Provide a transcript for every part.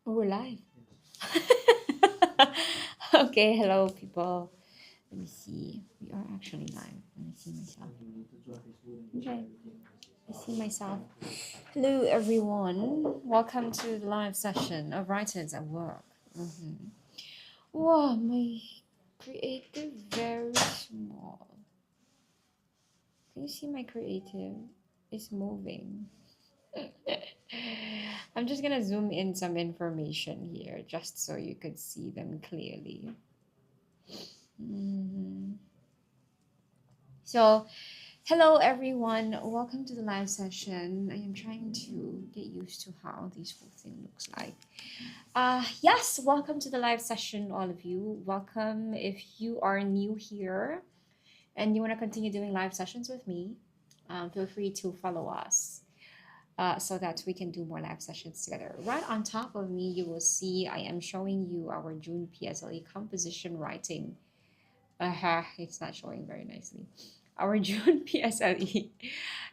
Oh, we're live. Okay, hello people. Let me see. We are actually live. Let me see myself. Okay, I see myself. Hello everyone. Welcome to the live session of Writers at Work. Wow, my creative very small. Can you see my creative? It's moving. I'm just gonna zoom in some information here just so you could see them clearly. Mhm. So, hello everyone. Welcome to the live session. I am trying to get used to how this whole thing looks like. Yes, welcome to the live session, all of you. Welcome if you are new here and you want to continue doing live sessions with me. Feel free to follow us. So that we can do more live sessions together. Right on top of me, you will see I am showing you our June PSLE composition writing. It's not showing very nicely. Our June PSLE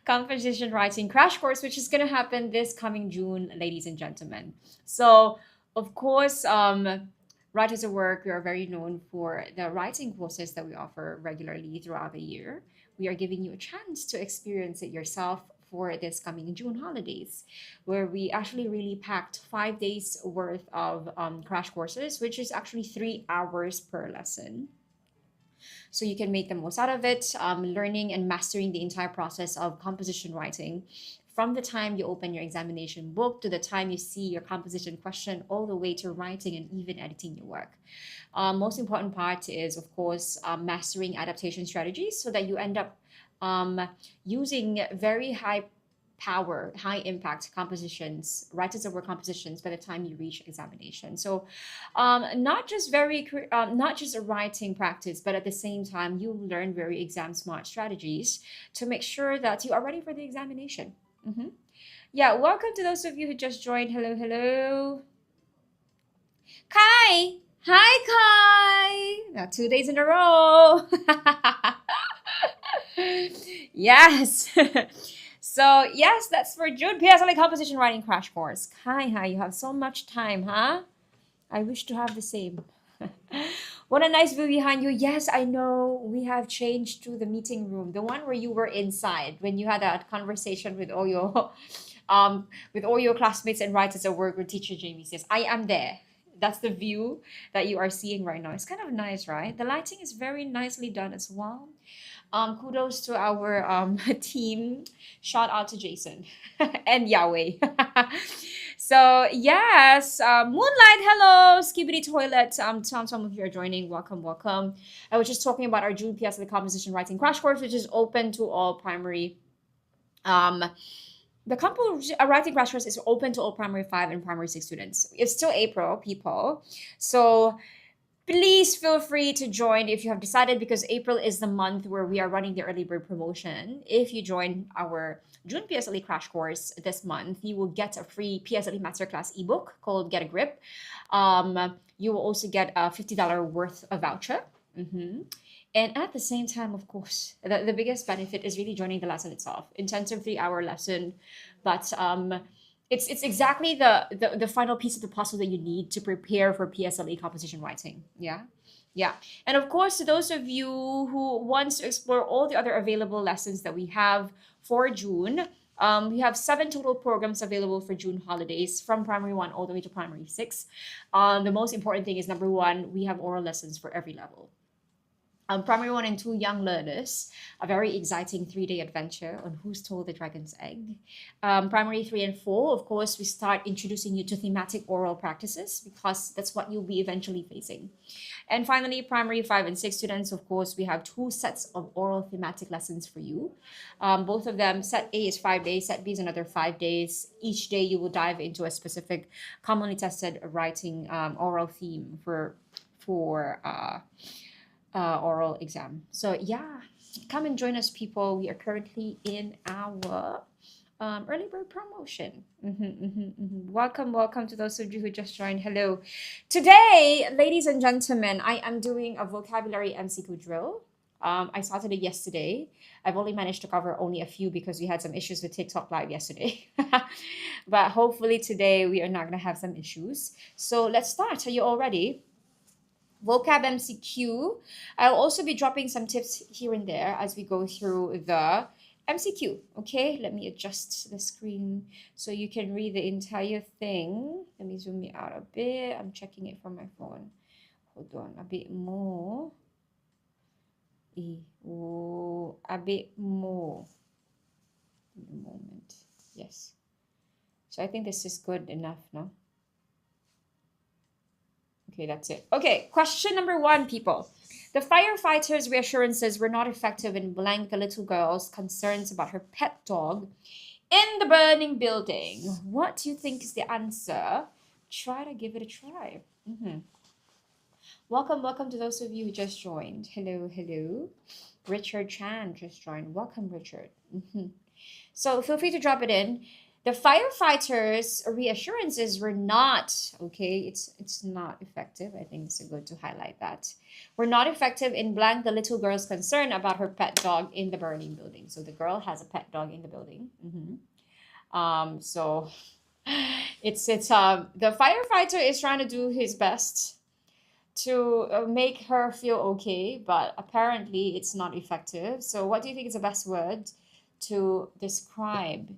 composition writing crash course, which is going to happen this coming June, ladies and gentlemen. So, of course, Writers at Work, we are very known for the writing courses that we offer regularly throughout the year. We are giving you a chance to experience it yourself for this coming June holidays, where we actually really packed 5 days worth of crash courses, which is actually 3 hours per lesson. So you can make the most out of it, learning and mastering the entire process of composition writing from the time you open your examination book to the time you see your composition question, all the way to writing and even editing your work. Most important part is, of course, mastering adaptation strategies so that you end up using very high power, high impact compositions, writers of work compositions by the time you reach examination. So not just not just a writing practice, but at the same time you learn very exam smart strategies to make sure that you are ready for the examination. Yeah, welcome to those of you who just joined. Hello, hello. Kai! Hi, Kai! Now, 2 days in a row. Yes. So, yes, that's for June PSLE composition writing crash course. Kai, hi, you have so much time, huh? I wish to have the same. What a nice view behind you. Yes, I know we have changed to the meeting room, the one where you were inside when you had that conversation with all your classmates and writers at work with teacher Jamie says, I am there. That's the view that you are seeing right now. It's kind of nice, right? The lighting is very nicely done as well. Kudos to our team. Shout out to Jason and Yahweh. So yes, Moonlight, hello, Skibidi Toilet. Some of you are joining. Welcome, welcome. I was just talking about our June PSLE composition writing crash course, which is open to all primary. The writing crash course is open to all primary 5 and primary 6 students. It's still April, people. So please feel free to join if you have decided, because April is the month where we are running the early bird promotion. If you join our June PSLE crash course this month, you will get a free PSLE masterclass ebook called Get a Grip. You will also get a $50 worth of voucher. And at the same time, of course, the biggest benefit is really joining the lesson itself. Intensive 3-hour lesson, but it's exactly the final piece of the puzzle that you need to prepare for PSLE composition writing. Yeah. And of course, to those of you who want to explore all the other available lessons that we have for June, we have 7 total programs available for June holidays, from primary 1 all the way to primary 6. The most important thing is, number 1, we have oral lessons for every level. Primary 1 and 2 young learners, a very exciting 3-day adventure on Who Stole the Dragon's Egg. Primary 3 and 4, of course, we start introducing you to thematic oral practices, because that's what you'll be eventually facing. And finally, primary 5 and 6 students, of course, we have 2 sets of oral thematic lessons for you. Both of them, set A is 5 days, set B is another 5 days. Each day you will dive into a specific commonly tested writing oral theme for oral exam. So yeah, come and join us, people. We are currently in our early bird promotion. Welcome to those of you who just joined. Hello. Today, ladies and gentlemen, I am doing a vocabulary MCQ drill. I started it yesterday. I've only managed to cover only a few because we had some issues with TikTok Live yesterday. But hopefully today we are not going to have some issues. So let's start. Are you all ready? Vocab MCQ. I'll also be dropping some tips here and there as we go through the MCQ. Okay, let me adjust the screen so you can read the entire thing. Let me zoom it out a bit. I'm checking it from my phone. Hold on, a bit more. A bit more. In a moment. Yes. So I think this is good enough, no? Okay, that's it. Okay, question number 1, people. The firefighters' reassurances were not effective in blank the little girl's concerns about her pet dog in the burning building. What do you think is the answer? Try to give it a try. Welcome to those of you who just joined. Hello. Richard Chan just joined. Welcome, Richard. So feel free to drop it in. The firefighters' reassurances were not, okay, it's not effective. I think it's good to highlight that. Were not effective in blank the little girl's concern about her pet dog in the burning building. So the girl has a pet dog in the building. So it's the firefighter is trying to do his best to make her feel okay, but apparently it's not effective. So what do you think is the best word to describe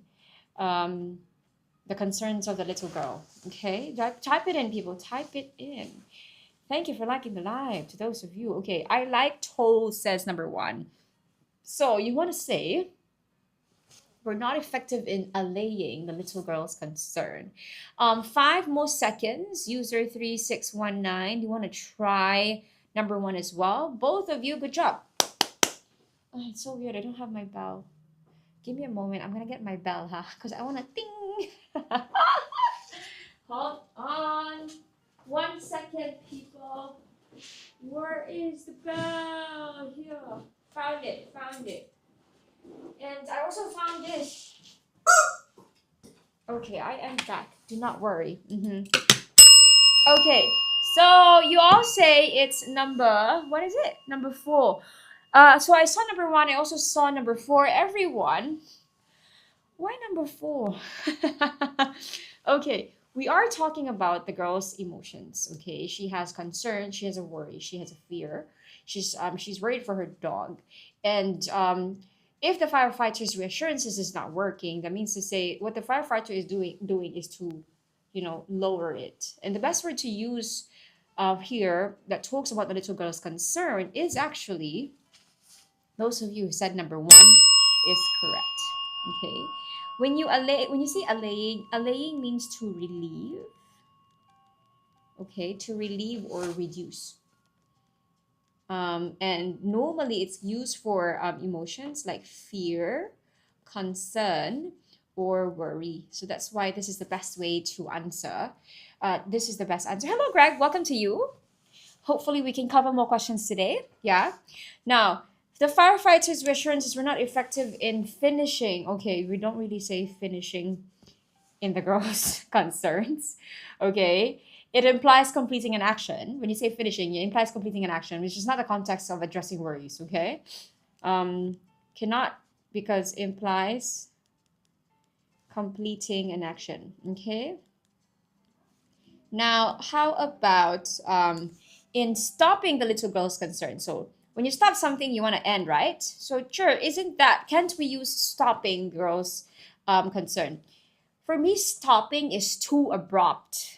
the concerns of the little girl? Okay, type it in, people. Type it in. Thank you for liking the live, to those of you. Okay, I like told says number 1. So you want to say we're not effective in allaying the little girl's concern. 5 more seconds. User 3619. You want to try number 1 as well? Both of you, good job. Oh, it's so weird. I don't have my bell. Give me a moment. I'm gonna get my bell, because I want to ding. Hold on. 1 second, people. Where is the bell? Here. Found it. And I also found this. Okay, I am back. Do not worry. Okay, so you all say it's number, what is it? Number 4. So I saw number 1. I also saw number 4. Everyone, why number 4? Okay, we are talking about the girl's emotions. Okay, she has concern, she has a worry, she has a fear. She's worried for her dog, and if the firefighter's reassurances is not working, that means to say what the firefighter is doing is to, lower it. And the best word to use here that talks about the little girl's concern is actually, those of you who said number 1 is correct. Okay, when you say allaying means to relieve. Okay, to relieve or reduce. And normally it's used for emotions like fear, concern, or worry. So that's why this is the best way to answer. This is the best answer. Hello, Greg. Welcome to you. Hopefully we can cover more questions today. Yeah. Now, the firefighters' reassurances were not effective in finishing. Okay, we don't really say finishing in the girl's concerns. Okay. It implies completing an action. When you say finishing, it implies completing an action, which is not the context of addressing worries, okay? Cannot, because implies completing an action, okay? Now, how about in stopping the little girl's concern? So when you stop something, you want to end, right? So sure, can't we use stopping girl's concern? For me, stopping is too abrupt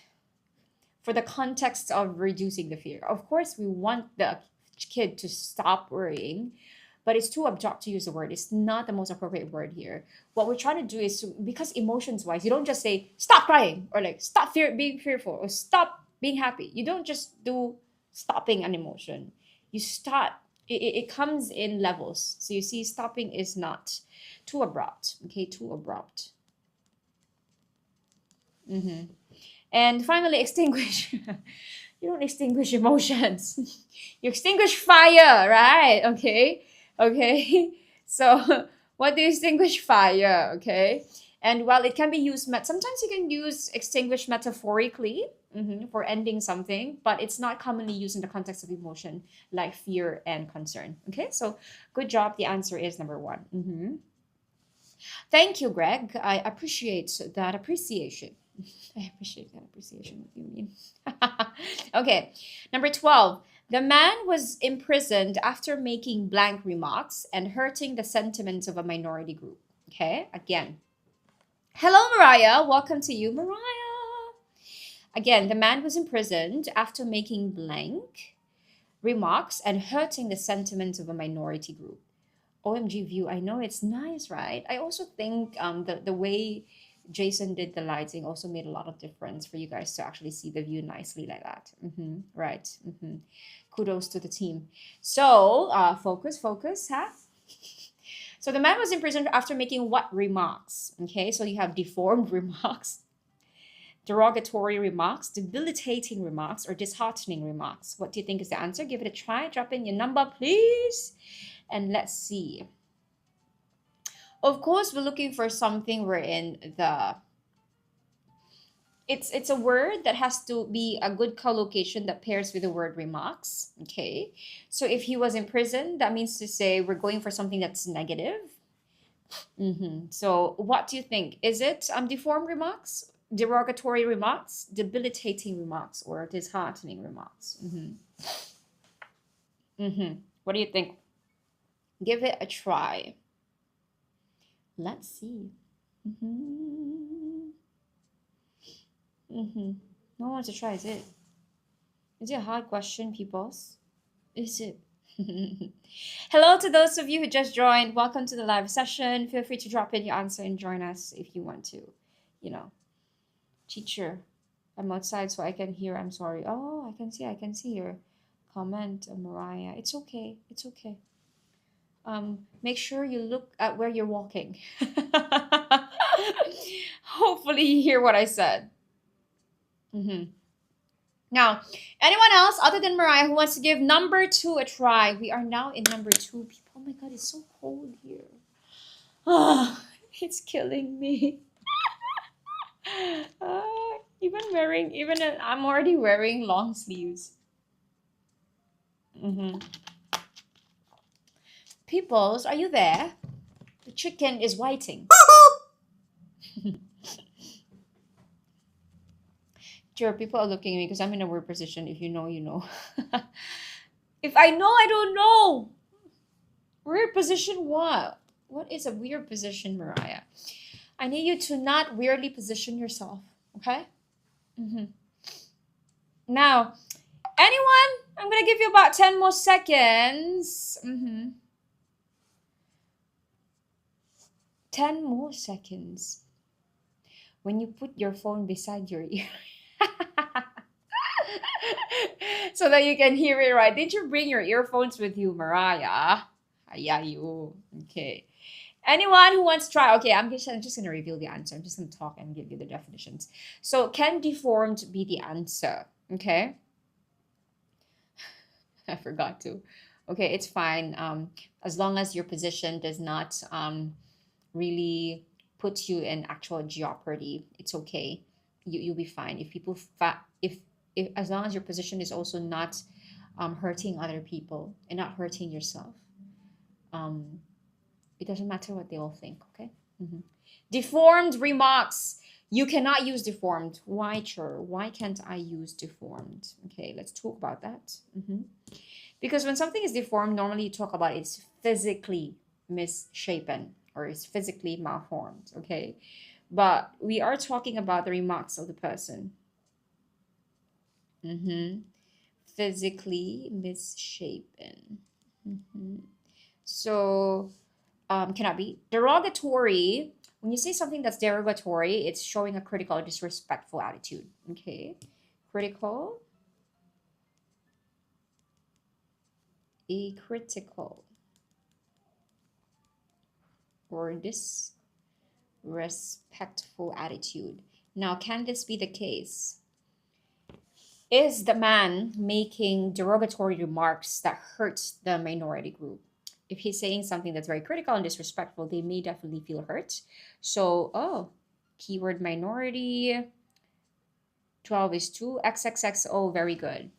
for the context of reducing the fear. Of course, we want the kid to stop worrying, but it's too abrupt to use the word. It's not the most appropriate word here. What we're trying to do is, because emotions-wise, you don't just say, stop crying, or like, stop being fearful, or stop being happy. You don't just do stopping an emotion. You start, it comes in levels. So you see, stopping is not too abrupt, okay, too abrupt. And finally, extinguish. You don't extinguish emotions. You extinguish fire, right? Okay. So what do you extinguish? Fire, okay? And while it can be used, sometimes you can use extinguish metaphorically for ending something, but it's not commonly used in the context of emotion like fear and concern. Okay, so good job. The answer is number one. Thank you, Greg. I appreciate that appreciation. I appreciate that appreciation. What do you mean? Okay, number 12. The man was imprisoned after making blank remarks and hurting the sentiments of a minority group. Okay, again. Hello, Mariah. Welcome to you, Mariah. Again, the man was imprisoned after making blank remarks and hurting the sentiments of a minority group. OMG view, I know it's nice, right? I also think the way Jason did the lighting also made a lot of difference for you guys to actually see the view nicely like that. Right. Kudos to the team. So focus, huh? So the man was imprisoned after making what remarks? Okay, so you have deformed remarks, derogatory remarks, debilitating remarks, or disheartening remarks. What do you think is the answer? Give it a try. Drop in your number, please. And let's see. Of course, we're looking for something wherein it's a word that has to be a good collocation that pairs with the word remarks. Okay, so if he was in prison, that means to say we're going for something that's negative. So what do you think? Is it deformed remarks, derogatory remarks, debilitating remarks, or disheartening remarks? What do you think? Give it a try. Let's see. No one wants to try, is it? Is it a hard question, peoples? Is it? Hello to those of you who just joined. Welcome to the live session. Feel free to drop in your answer and join us if you want to. Teacher, I'm outside so I can hear. I'm sorry. Oh, I can see your comment, Mariah. It's okay. Make sure you look at where you're walking. Hopefully you hear what I said. Now, anyone else other than Mariah who wants to give number 2 a try? We are now in number 2. People, oh my God, it's so cold here. It's killing me. I'm already wearing long sleeves. Peoples, are you there? The chicken is whiting. Sure, people are looking at me because I'm in a weird position. If you know, you know. If I know, I don't know. Weird position what? What is a weird position, Mariah? I need you to not weirdly position yourself, okay? Now, anyone? I'm going to give you about 10 more seconds. 10 more seconds. When you put your phone beside your ear. So that you can hear it right. Did you bring your earphones with you, Mariah? Yeah, you. Okay. Anyone who wants to try? Okay, I'm just going to reveal the answer. I'm just going to talk and give you the definitions. So, can deformed be the answer? Okay. I forgot to. Okay, it's fine. As long as your position does not really put you in actual jeopardy, it's okay. You'll be fine. If people if as long as your position is also not hurting other people and not hurting yourself, it doesn't matter what they all think. Okay. Deformed remarks. You cannot use deformed. Why, Chur? Why can't I use deformed? Okay, let's talk about that. Because when something is deformed, normally you talk about it's physically misshapen or it's physically malformed. Okay, but we are talking about the remarks of the person. Physically misshapen. So cannot be derogatory. When you say something that's derogatory, it's showing a critical or disrespectful attitude. Okay, critical, a critical or disrespectful attitude. Now, can this be the case? Is the man making derogatory remarks that hurts the minority group? if he's saying something that's very critical and disrespectful, they may definitely feel hurt. So, oh, keyword minority. 12 is 2. XXXO, very good.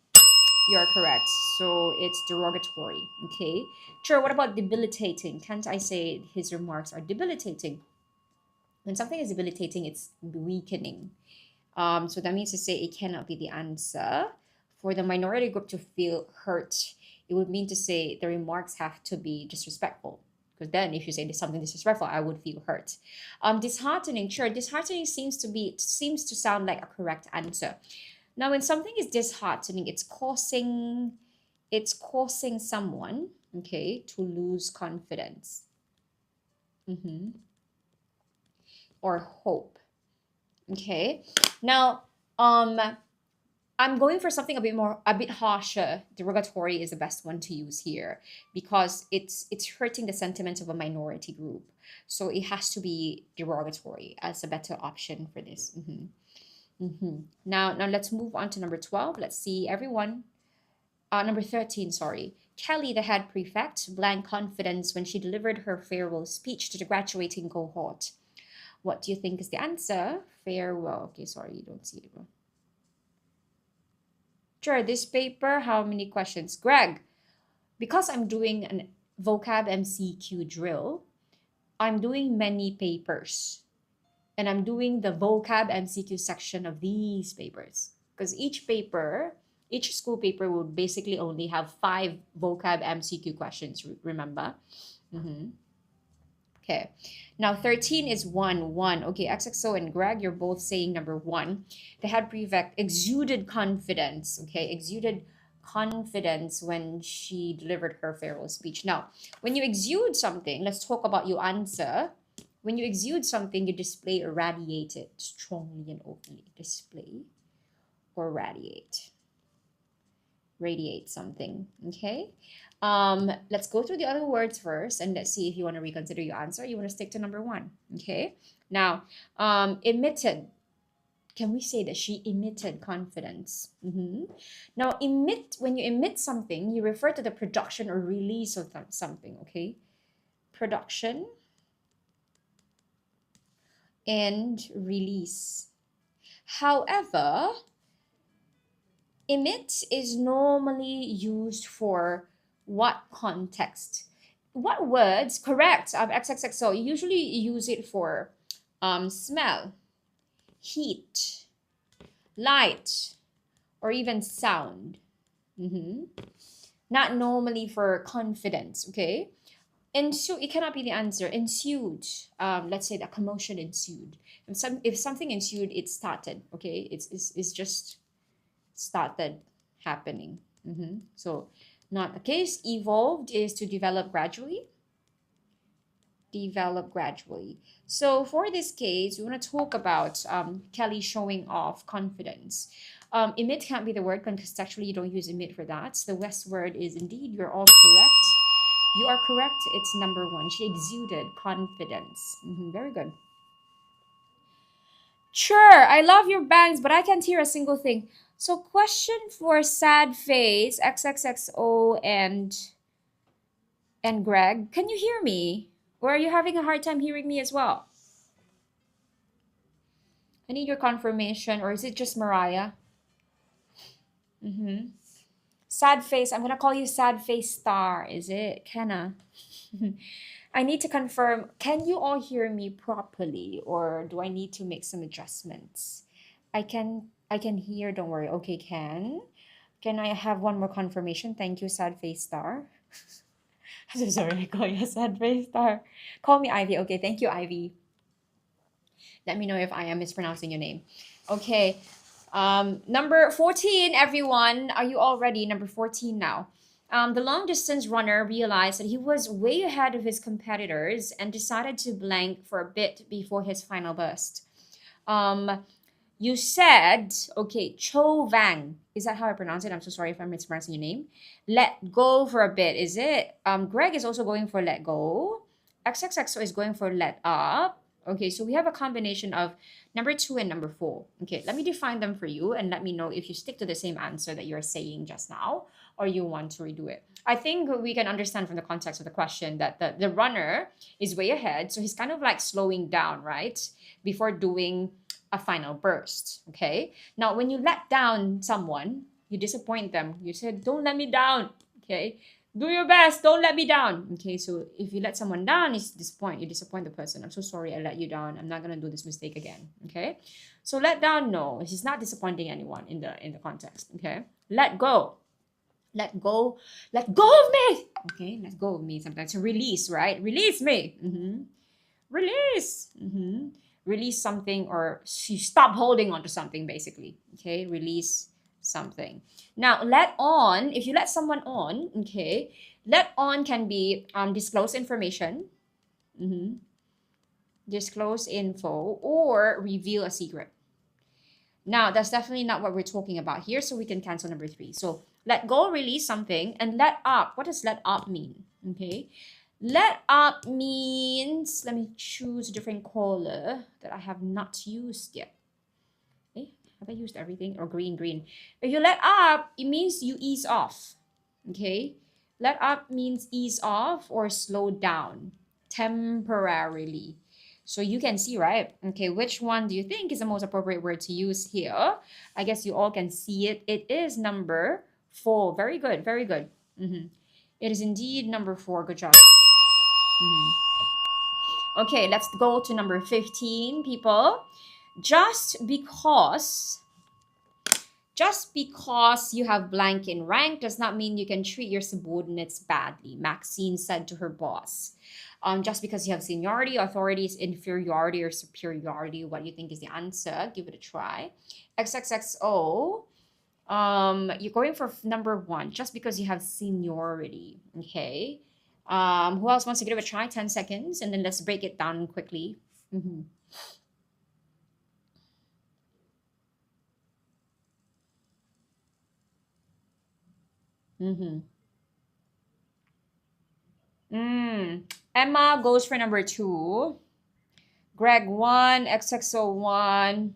You're correct. So it's derogatory. Okay. Sure, what about debilitating? Can't I say his remarks are debilitating? When something is debilitating, it's weakening. So that means to say it cannot be the answer. For the minority group to feel hurt, it would mean to say the remarks have to be disrespectful. Because then if you say something disrespectful, I would feel hurt. Disheartening, sure. Disheartening seems to sound like a correct answer. Now, when something is disheartening, it's causing someone, okay, to lose confidence. Or hope. Okay. Now, I'm going for something a bit harsher. Derogatory is the best one to use here because it's hurting the sentiments of a minority group. So it has to be derogatory as a better option for this. Now let's move on to number 12. Let's see everyone. Number 13, sorry. Kelly, the head prefect, blank confidence when she delivered her farewell speech to the graduating cohort. What do you think is the answer? Farewell. Okay, sorry, you don't see it. Sure, this paper, how many questions? Greg, because I'm doing a vocab MCQ drill, I'm doing many papers. And I'm doing the vocab MCQ section of these papers. Because each school paper will basically only have 5 vocab MCQ questions, remember? Okay, now 13 is 1. Okay, XXO and Greg, you're both saying number 1. The head prefect exuded confidence. Okay, exuded confidence when she delivered her farewell speech. Now, when you exude something, let's talk about your answer. When you exude something, you display or radiate it strongly and openly. Display or radiate. Radiate something, okay? Let's go through the other words first and let's see if you want to reconsider your answer. You want to stick to number 1, okay? Now, emitted. Can we say that she emitted confidence? Now, when you emit something, you refer to the production or release of something, okay? Production and release. However, emit is normally used for what context? What words? Correct. XXXO. You usually use it for smell, heat, light, or even sound. Not normally for confidence. Okay. It cannot be the answer. Ensued. Let's say that commotion ensued. If something ensued, it started. Okay. It's just started happening. So not the case. Evolved is to develop gradually. Develop gradually. So for this case, we want to talk about Kelly showing off confidence. Emit can't be the word because actually you don't use emit for that. So the West word is indeed, you're all correct. You are correct. It's number 1. She exuded confidence. Very good. Sure, I love your bangs, but I can't hear a single thing. So question for sad face, XXXO and Greg. Can you hear me? Or are you having a hard time hearing me as well? I need your confirmation. Or is it just Mariah? Sad face. I'm going to call you sad face star. Is it? Kenna. I need to confirm. Can you all hear me properly? Or do I need to make some adjustments? I can hear. Don't worry. Okay, Can I have one more confirmation? Thank you, sad face star. I'm so sorry. I call you sad face star. Call me Ivy. Okay, thank you, Ivy. Let me know if I am mispronouncing your name. Okay. Number 14, everyone. Are you all ready? Number 14 now. The long distance runner realized that he was way ahead of his competitors and decided to blank for a bit before his final burst. You said, okay, Cho Vang. Is that how I pronounce it? I'm so sorry if I'm mispronouncing your name. Let go for a bit, is it? Greg is also going for let go. XXXO is going for let up. Okay, so we have a combination of number 2 and number 4. Okay, let me define them for you and let me know if you stick to the same answer that you're saying just now or you want to redo it. I think we can understand from the context of the question that the runner is way ahead. So he's kind of like slowing down, right? Before doing a final burst. Okay, now when you let down someone, you disappoint them. You said, don't let me down. Okay, do your best, don't let me down. Okay, so if you let someone down, it's you disappoint the person. I'm so sorry I let you down, I'm not gonna do this mistake again. Okay, so let down, no, he's not disappointing anyone in the context. Okay, let go, let go of me. Okay, let go of me. Sometimes to release, right? Release me. Release. Release something, or you stop holding on to something, basically. Okay, release something. Now, let on, if you let someone on, okay, let on can be disclose information, disclose info, or reveal a secret. Now, that's definitely not what we're talking about here, so we can cancel number 3. So let go, release something, and let up. What does let up mean? Okay, let up means, let me choose a different color that I have not used yet. Have I used everything? Or green? If you let up, it means you ease off. Okay, let up means ease off or slow down temporarily. So you can see, right? Okay, which one do you think is the most appropriate word to use here? I guess you all can see it. It is number 4. Very good, very good. It is indeed number 4. Good job. Okay, let's go to number 15, people. Just because you have blank in rank does not mean you can treat your subordinates badly, Maxine said to her boss. Just because you have seniority, authority, inferiority, or superiority, what do you think is the answer? Give it a try. XXXO, you're going for number 1, just because you have seniority. Okay. Who else wants to give it a try? 10 seconds, and then let's break it down quickly. Emma goes for number 2. Greg 1, XXO 1.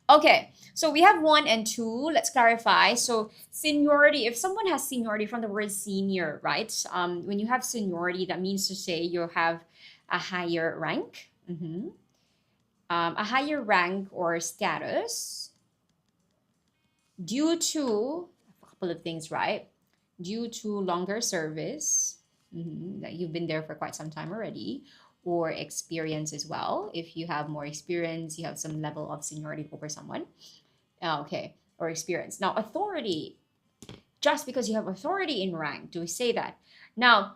Okay, so we have 1 and 2. Let's clarify. So seniority, if someone has seniority from the word senior, right? When you have seniority, that means to say you have a higher rank. A higher rank or status due to a couple of things, right? Due to longer service, that you've been there for quite some time already, or experience as well. If you have more experience, you have some level of seniority over someone. Okay, or experience. Now, authority, just because you have authority in rank, do we say that? Now,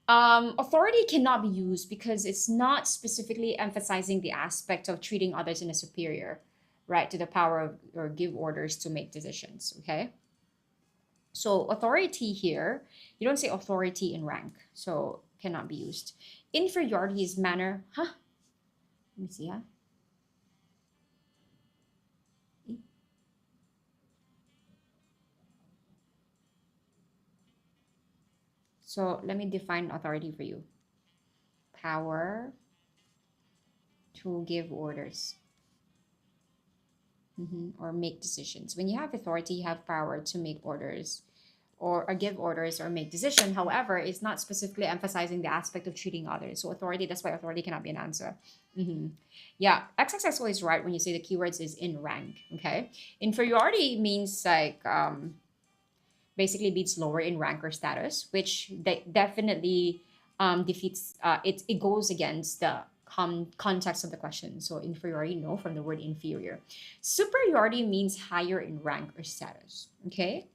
authority cannot be used because it's not specifically emphasizing the aspect of treating others in a superior, right, to the power of, or give orders to make decisions. Okay, so authority here, you don't say authority in rank, so cannot be used. Inferiority is manner. Let me see. So let me define authority for you. Power to give orders, or make decisions. When you have authority, you have power to make orders or give orders or make decision. However, it's not specifically emphasizing the aspect of treating others. So authority, that's why authority cannot be an answer. Yeah, XXXO is right when you say the keywords is in rank. Okay, inferiority means like basically means lower in rank or status, which definitely defeats it goes against the context of the question. So inferiority, no, from the word inferior. Superiority means higher in rank or status. Okay,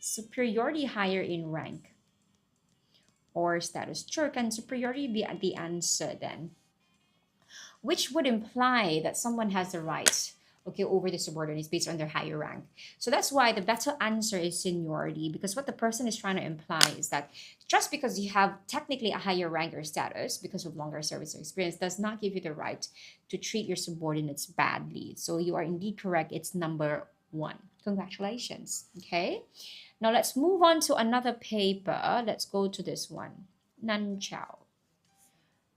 superiority, higher in rank or status. Sure, can superiority be the answer then? Which would imply that someone has the right, okay, over the subordinates based on their higher rank. So that's why the better answer is seniority, because what the person is trying to imply is that just because you have technically a higher rank or status because of longer service or experience does not give you the right to treat your subordinates badly. So you are indeed correct. It's number 1. Congratulations. Okay, now let's move on to another paper. Let's go to this one. Nan Chao.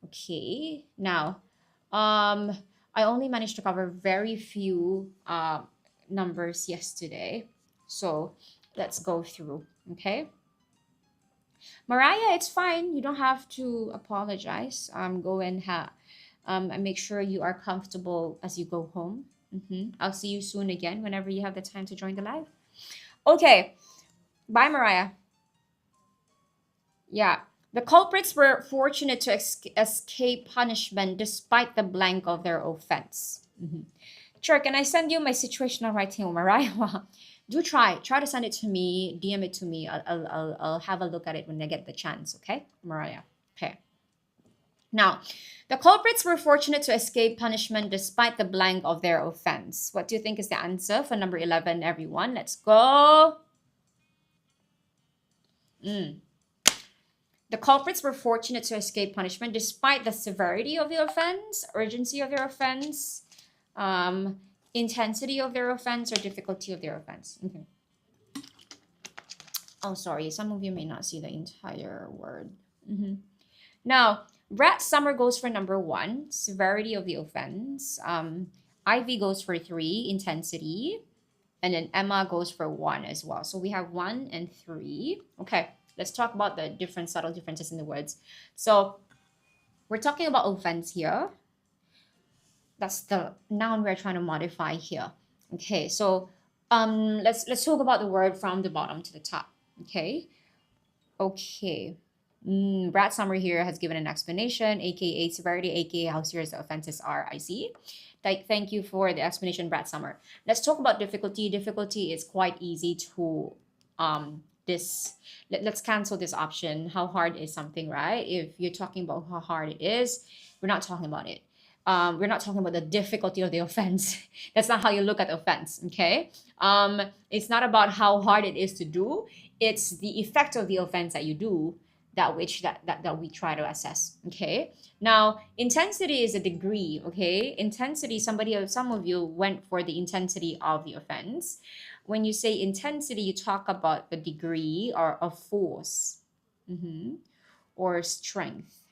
Okay, now, I only managed to cover very few numbers yesterday. So let's go through, okay? Mariah, it's fine. You don't have to apologize. Go and make sure you are comfortable as you go home. I'll see you soon again whenever you have the time to join the live. Okay, bye, Mariah. Yeah. The culprits were fortunate to escape punishment despite the blank of their offense. Sure, can I send you my situational writing, Mariah? Wow. Do try to send it to me, DM it to me. I'll have a look at it when I get the chance, okay, Mariah? Okay. Now, the culprits were fortunate to escape punishment despite the blank of their offense. What do you think is the answer for number 11, everyone? Let's go. The culprits were fortunate to escape punishment despite the severity of the offense, urgency of their offense, intensity of their offense, or difficulty of their offense. Okay. Oh, sorry. Some of you may not see the entire word. Now, Brett Summer goes for number 1, severity of the offense. Ivy goes for 3, intensity. And then Emma goes for 1 as well. So we have 1 and 3. Okay, let's talk about the different subtle differences in the words. So we're talking about offense here. That's the noun we're trying to modify here. Okay, so let's talk about the word from the bottom to the top. Okay. Brad Summer here has given an explanation, aka severity, aka how serious the offenses are. I see. Thank you for the explanation, Brad Summer. Let's talk about difficulty. Difficulty is quite easy to let's cancel this option. How hard is something, right? If you're talking about how hard it is, we're not talking about it. We're not talking about the difficulty of the offense. That's not how you look at offense, okay? It's not about how hard it is to do. It's the effect of the offense that you do that we try to assess, okay? Now, intensity is a degree, okay? Intensity, some of you went for the intensity of the offense. When you say intensity, you talk about the degree or of force or strength.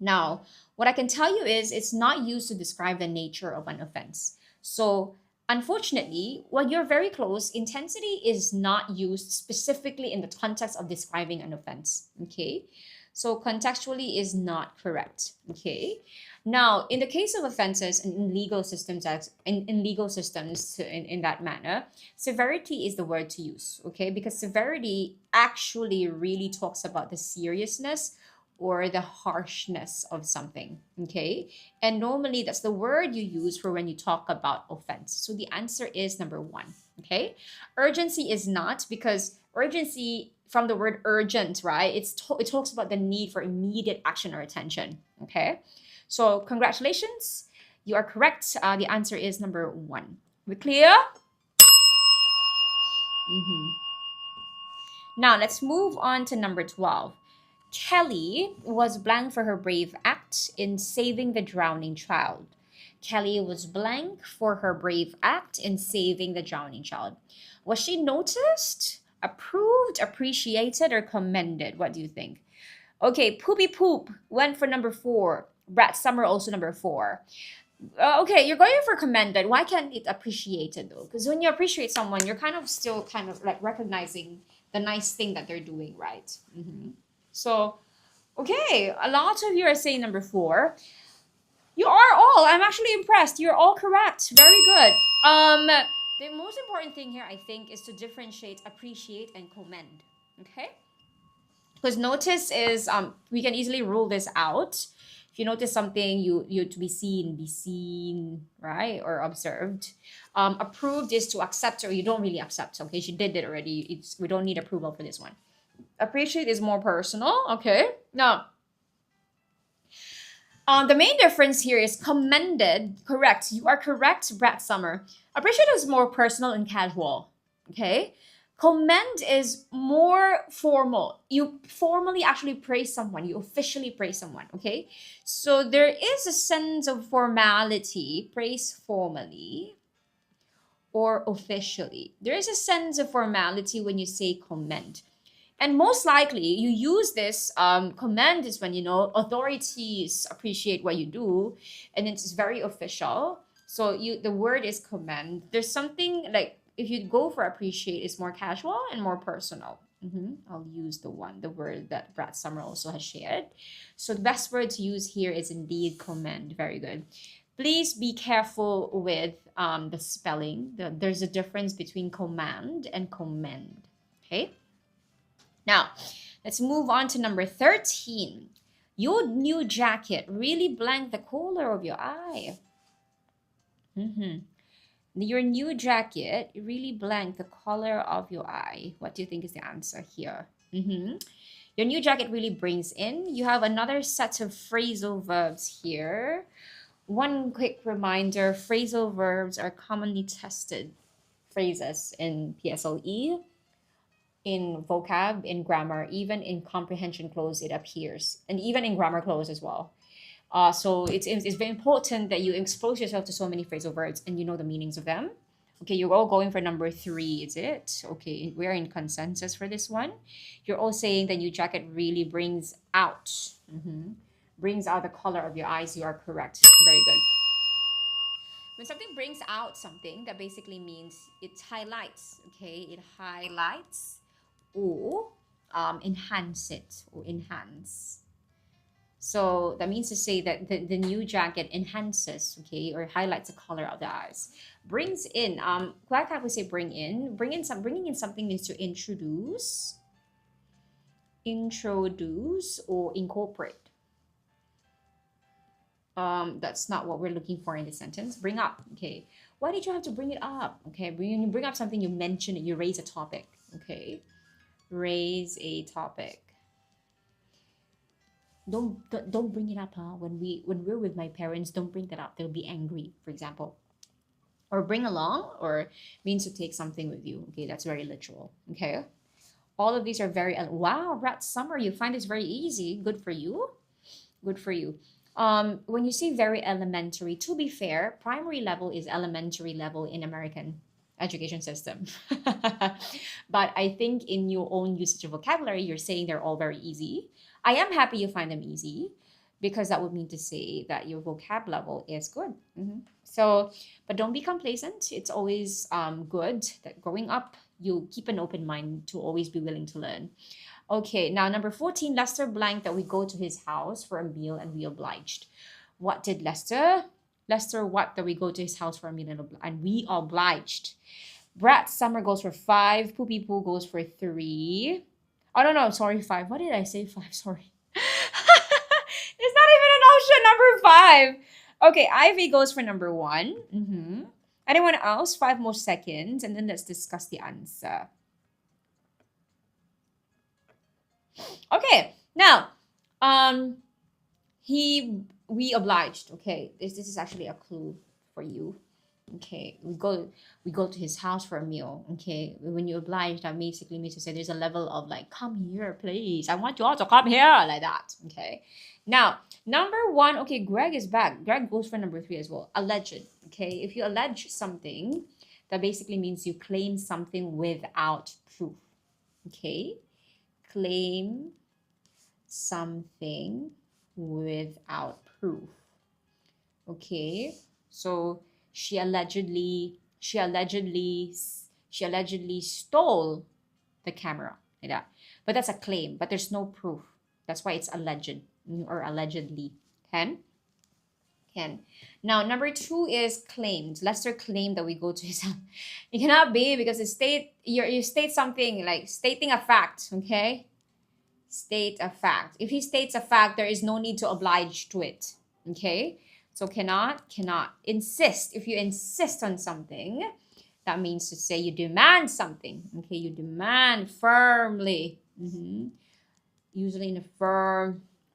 Now, what I can tell you is it's not used to describe the nature of an offense. So unfortunately, while you're very close, intensity is not used specifically in the context of describing an offense, okay? So contextually is not correct, okay? Now, in the case of offenses and in legal systems, in that manner, severity is the word to use, okay? Because severity actually really talks about the seriousness or the harshness of something, okay? And normally that's the word you use for when you talk about offense. So the answer is number 1, okay? Urgency is not, because urgency from the word urgent, right? It talks about the need for immediate action or attention, okay? So congratulations, you are correct. The answer is number 1. We clear? Now let's move on to number 12. Kelly was blank for her brave act in saving the drowning child. Kelly was blank for her brave act in saving the drowning child. Was she noticed, approved, appreciated, or commended? What do you think? Okay, Poopy Poop went for number 4. Brad Summer also number 4. Okay, you're going for commended. Why can't it appreciated though? Because when you appreciate someone, you're still kind of like recognizing the nice thing that they're doing, right? So, okay, a lot of you are saying number 4. You are all. I'm actually impressed. You're all correct. Very good. The most important thing here, I think, is to differentiate appreciate and commend. Okay? Because notice is we can easily rule this out. If you notice something, you to be seen, right? Or observed. Approved is to accept or you don't really accept. Okay, she did it already. We don't need approval for this one. Appreciate is more personal, okay? Now, the main difference here is commended, correct. You are correct, Brad Summer. Appreciate is more personal and casual, okay? Commend is more formal. You formally actually praise someone. You officially praise someone, okay? So there is a sense of formality, praise formally or officially. There is a sense of formality when you say commend. And most likely, you use this command is when, authorities appreciate what you do, and it's very official. So the word is commend. There's something like if you go for appreciate, it's more casual and more personal. I'll use the word that Brad Summer also has shared. So the best word to use here is indeed commend. Very good. Please be careful with the spelling. There's a difference between command and commend. Okay. Now, let's move on to number 13. Your new jacket really blanked the color of your eye. Your new jacket really blanked the color of your eye. What do you think is the answer here? Your new jacket really brings in. You have another set of phrasal verbs here. One quick reminder, phrasal verbs are commonly tested phrases in PSLE, in vocab, in grammar, even in comprehension close, it appears, and even in grammar close as well. So it's very important that you expose yourself to so many phrasal verbs and you know the meanings of them. Okay, you're all going for number 3, is it? Okay, we're in consensus for this one. You're all saying that your jacket really brings out the color of your eyes. You are correct. Very good. When something brings out something, that basically means it highlights. Okay, it highlights or enhance it or enhance. So that means to say that the new jacket enhances, okay, or highlights the color of the eyes. Brings in, why can't we say bring in? Bringing in something means to introduce or incorporate. That's not what we're looking for in the sentence. Bring up, okay. Why did you have to bring it up? Okay, when you bring up something, you mention it, you raise a topic, okay. Raise a topic. Don't bring it up, huh? When we're with my parents, don't bring that up. They'll be angry, for example. Or bring along, or means to take something with you. Okay, that's very literal. Okay, all of these are very wow. Rat Summer, you find this very easy. Good for you. Good for you. When you say very elementary, to be fair, primary level is elementary level in American education system. But I think in your own usage of vocabulary, you're saying they're all very easy. I am happy you find them easy, because that would mean to say that your vocab level is good. So, but don't be complacent. It's always good that growing up, you keep an open mind to always be willing to learn. Okay, now number 14, Lester blanked that we go to his house for a meal and we obliged. What did Lester? Lester what that we go to his house for a meal and we obliged. Brad Summer goes for 5. Poopy Poo goes for 3. Oh, no, sorry, 5. What did I say? 5, sorry. It's not even an option, number 5. Okay, Ivy goes for number 1. Anyone else? 5 more seconds, and then let's discuss the answer. Okay, now, we obliged. Okay, this is actually a clue for you. Okay, we go to his house for a meal. Okay, when you oblige, that basically means to say there's a level of like, come here, please. I want you all to come here, like that. Okay, now number 1. Okay, Greg is back. Greg goes for number 3 as well. Alleged. Okay, if you allege something, that basically means you claim something without proof. Okay, claim something without proof. Okay, so she allegedly stole the camera, like that. But that's a claim, but there's no proof. That's why it's alleged or allegedly. Can. Now number 2 is claimed. Lester claimed that we go to his house. It cannot be, because you state something like stating a fact. Okay, state a fact. If he states a fact, there is no need to oblige to it. Okay, so cannot. Insist. If you insist on something, that means to say you demand something. Okay, you demand firmly. Usually in a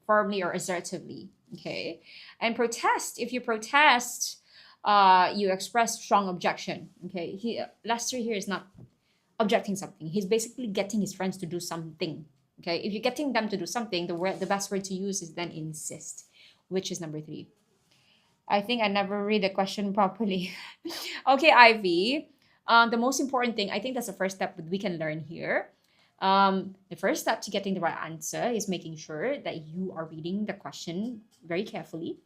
firmly or assertively. Okay, and protest. If you protest, you express strong objection. Okay, Lester here is not objecting something. He's basically getting his friends to do something. Okay, if you're getting them to do something, the best word to use is then insist, which is number 3. I think I never read the question properly. Okay, Ivy. The most important thing, I think that's the first step we can learn here. The first step to getting the right answer is making sure that you are reading the question very carefully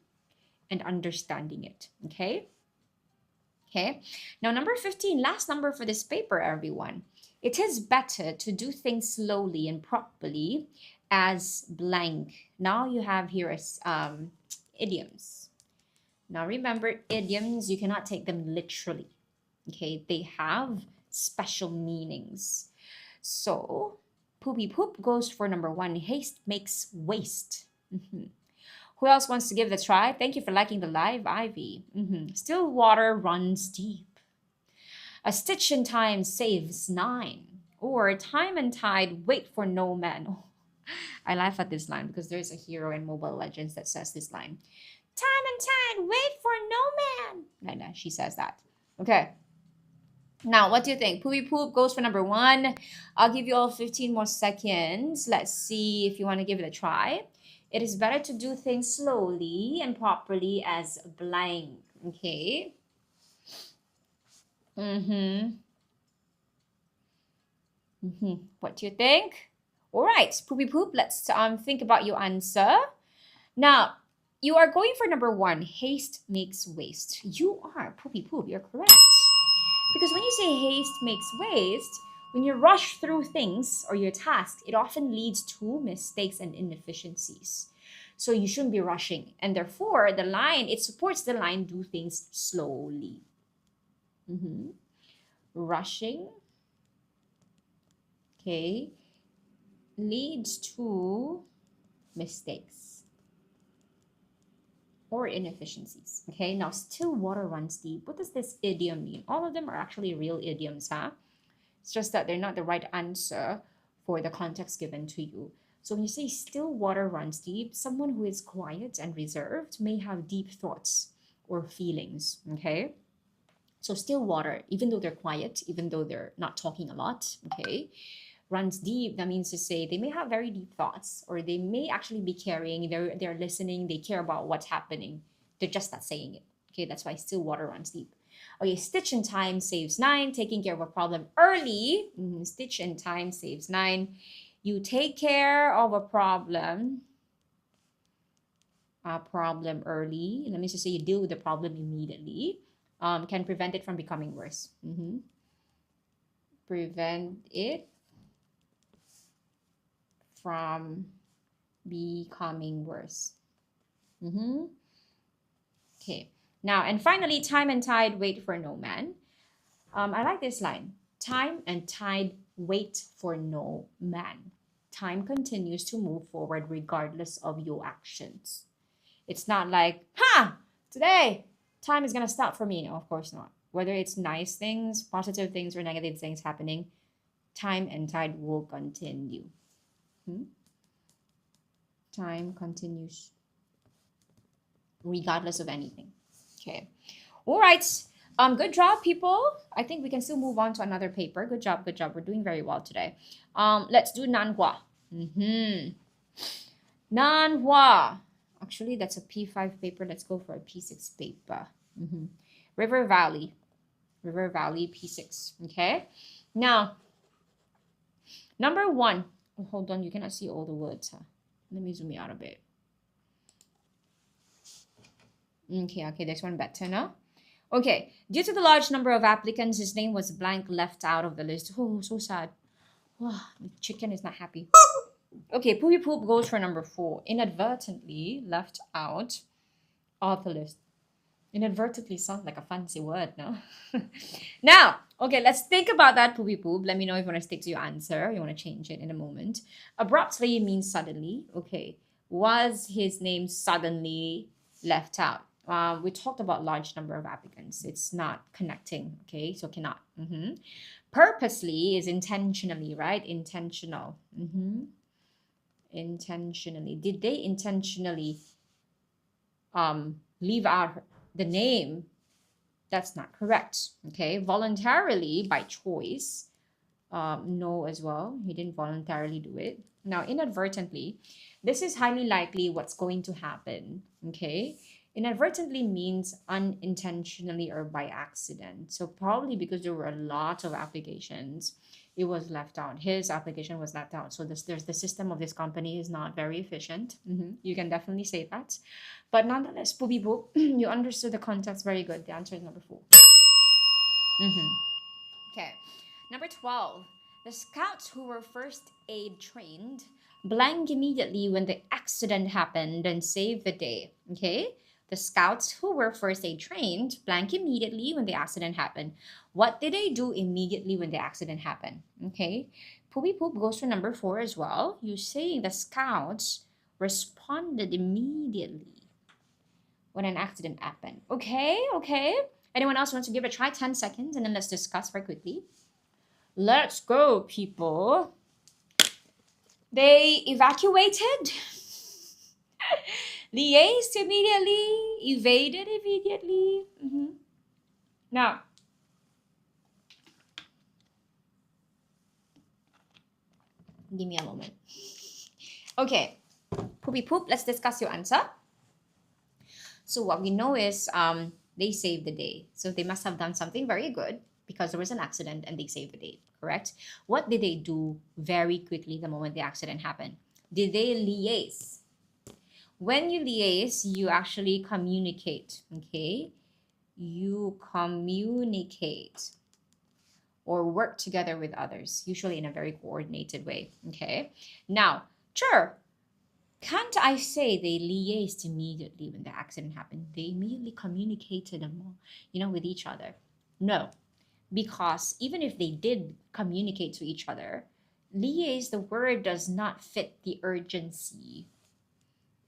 and understanding it. Okay. Okay. Now, number 15, last number for this paper, everyone. It is better to do things slowly and properly as blank. Now you have here as idioms. Now remember, idioms, you cannot take them literally. Okay, they have special meanings. So, poopy poop goes for number 1. Haste makes waste. Who else wants to give it a try? Thank you for liking the live, Ivy. Still water runs deep. A stitch in time saves 9. Or time and tide wait for no man. Oh, I laugh at this line because there's a hero in Mobile Legends that says this line. Time and tide wait for no man. Like that, she says that. Okay. Now, what do you think? Poopy poop goes for number 1. I'll give you all 15 more seconds. Let's see if you want to give it a try. It is better to do things slowly and properly as blank. Okay. What do you think? All right, poopy poop. Let's think about your answer. Now, you are going for number 1. Haste makes waste. You are poopy poop. You're correct. Because when you say haste makes waste, when you rush through things or your tasks, it often leads to mistakes and inefficiencies. So you shouldn't be rushing. And therefore, the line, it supports the line, do things slowly. Rushing, okay, leads to mistakes or inefficiencies. Okay, now still water runs deep. What does this idiom mean? All of them are actually real idioms, huh? It's just that they're not the right answer for the context given to you. So when you say still water runs deep, someone who is quiet and reserved may have deep thoughts or feelings, okay? So still water, even though they're quiet, even though they're not talking a lot, okay, runs deep. That means to say they may have very deep thoughts, or they may actually be caring, they're listening, they care about what's happening. They're just not saying it. Okay, that's why still water runs deep. Okay, stitch in time saves 9. Taking care of a problem early. Stitch in time saves 9. You take care of a problem early. That means to say you deal with the problem immediately. Can prevent it from becoming worse. Prevent it from becoming worse. Okay. Now, and finally, time and tide wait for no man. I like this line. Time and tide wait for no man. Time continues to move forward regardless of your actions. It's not like, today, time is going to stop for me. No, of course not. Whether it's nice things, positive things, or negative things happening, time and tide will continue. Time continues regardless of anything. Okay. All right. Good job, people. I think we can still move on to another paper. Good job. Good job. We're doing very well today. Let's do Nanhua. Nanhua. Actually, that's a P5 paper. Let's go for a P6 paper. River Valley. River Valley P6. Okay. Now, number 1. Oh, hold on. You cannot see all the words. Huh? Let me zoom you out a bit. Okay, this one better now. Okay, due to the large number of applicants, his name was blank left out of the list. Oh, so sad. Wow, the chicken is not happy. Okay, Poopy Poop goes for number 4. Inadvertently left out of the list. Inadvertently sounds like a fancy word, no? Now, okay, let's think about that, Poopy Poop. Let me know if you want to stick to your answer. You want to change it in a moment. Abruptly means suddenly. Okay, was his name suddenly left out? We talked about large number of applicants. It's not connecting, okay? So cannot. Purposely is intentionally, right? Intentional. Intentionally. Did they intentionally leave out the name? That's not correct, okay? Voluntarily, by choice, no as well. He didn't voluntarily do it. Now, inadvertently, this is highly likely what's going to happen, okay? Inadvertently means unintentionally or by accident. So probably because there were a lot of applications, it was left out. His application was left out. So there's the system of this company is not very efficient. You can definitely say that. But nonetheless, poopy poop, you understood the context very good. The answer is number 4. Okay, number 12. The scouts who were first aid trained blank immediately when the accident happened and saved the day. Okay, the scouts who were first aid trained blank immediately when the accident happened. What did they do immediately when the accident happened? Okay, poopy poop goes to number 4 as well. You're saying the scouts responded immediately when an accident happened. Okay. Anyone else wants to give it a try? 10 seconds and then let's discuss very quickly. Let's go, people. They evacuated, liaised immediately, evaded immediately. Now, give me a moment. Okay, poopy poop, let's discuss your answer. So what we know is they saved the day. So they must have done something very good because there was an accident and they saved the day, correct? What did they do very quickly the moment the accident happened? Did they liaise? When you liaise, you actually communicate, okay? You communicate or work together with others, usually in a very coordinated way, okay? Now, sure, can't I say they liaised immediately when the accident happened? They immediately communicated, with each other. No, because even if they did communicate to each other, liaise, the word does not fit the urgency.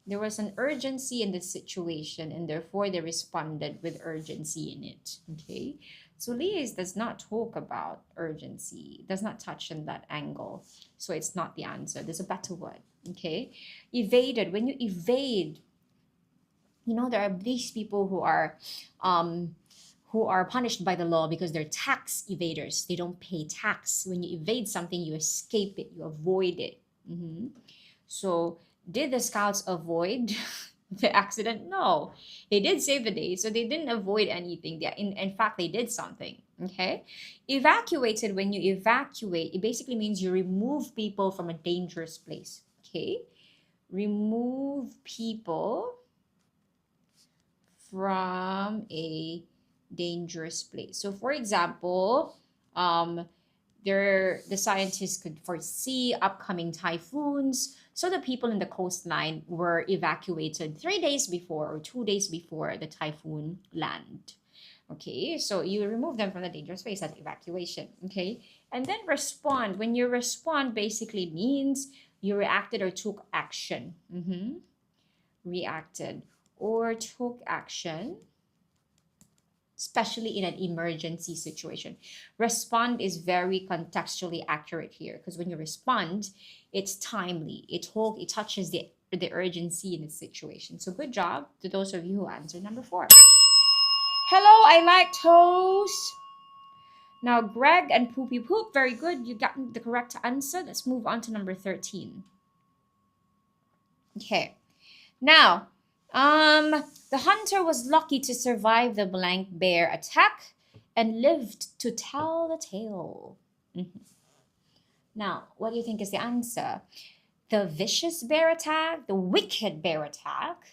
There was an urgency in the situation and therefore they responded with urgency in it, okay? So liaise does not talk about urgency, does not touch on that angle. So it's not the answer. There's a better word, okay? Evaded, when you evade, there are these people who are punished by the law because they're tax evaders. They don't pay tax. When you evade something, you escape it, you avoid it. So did the scouts avoid the accident? No, they did save the day, so they didn't avoid anything. In fact, they did something, okay? Evacuated, when you evacuate, it basically means you remove people from a dangerous place, okay? Remove people from a dangerous place. So for example, the scientists could foresee upcoming typhoons, so the people in the coastline were evacuated 3 days before or 2 days before the typhoon land. Okay, so you remove them from the dangerous place, that's evacuation. Okay, and then respond. When you respond, basically means you reacted or took action. Reacted or took action, especially in an emergency situation. Respond is very contextually accurate here because when you respond, it's timely. It touches the urgency in the situation. So good job to those of you who answered number 4. Hello, I like toast. Now, Greg and Poopy Poop, very good. You got the correct answer. Let's move on to number 13. Okay. Now, the hunter was lucky to survive the blank bear attack and lived to tell the tale. Now, what do you think is the answer? The vicious bear attack, the wicked bear attack,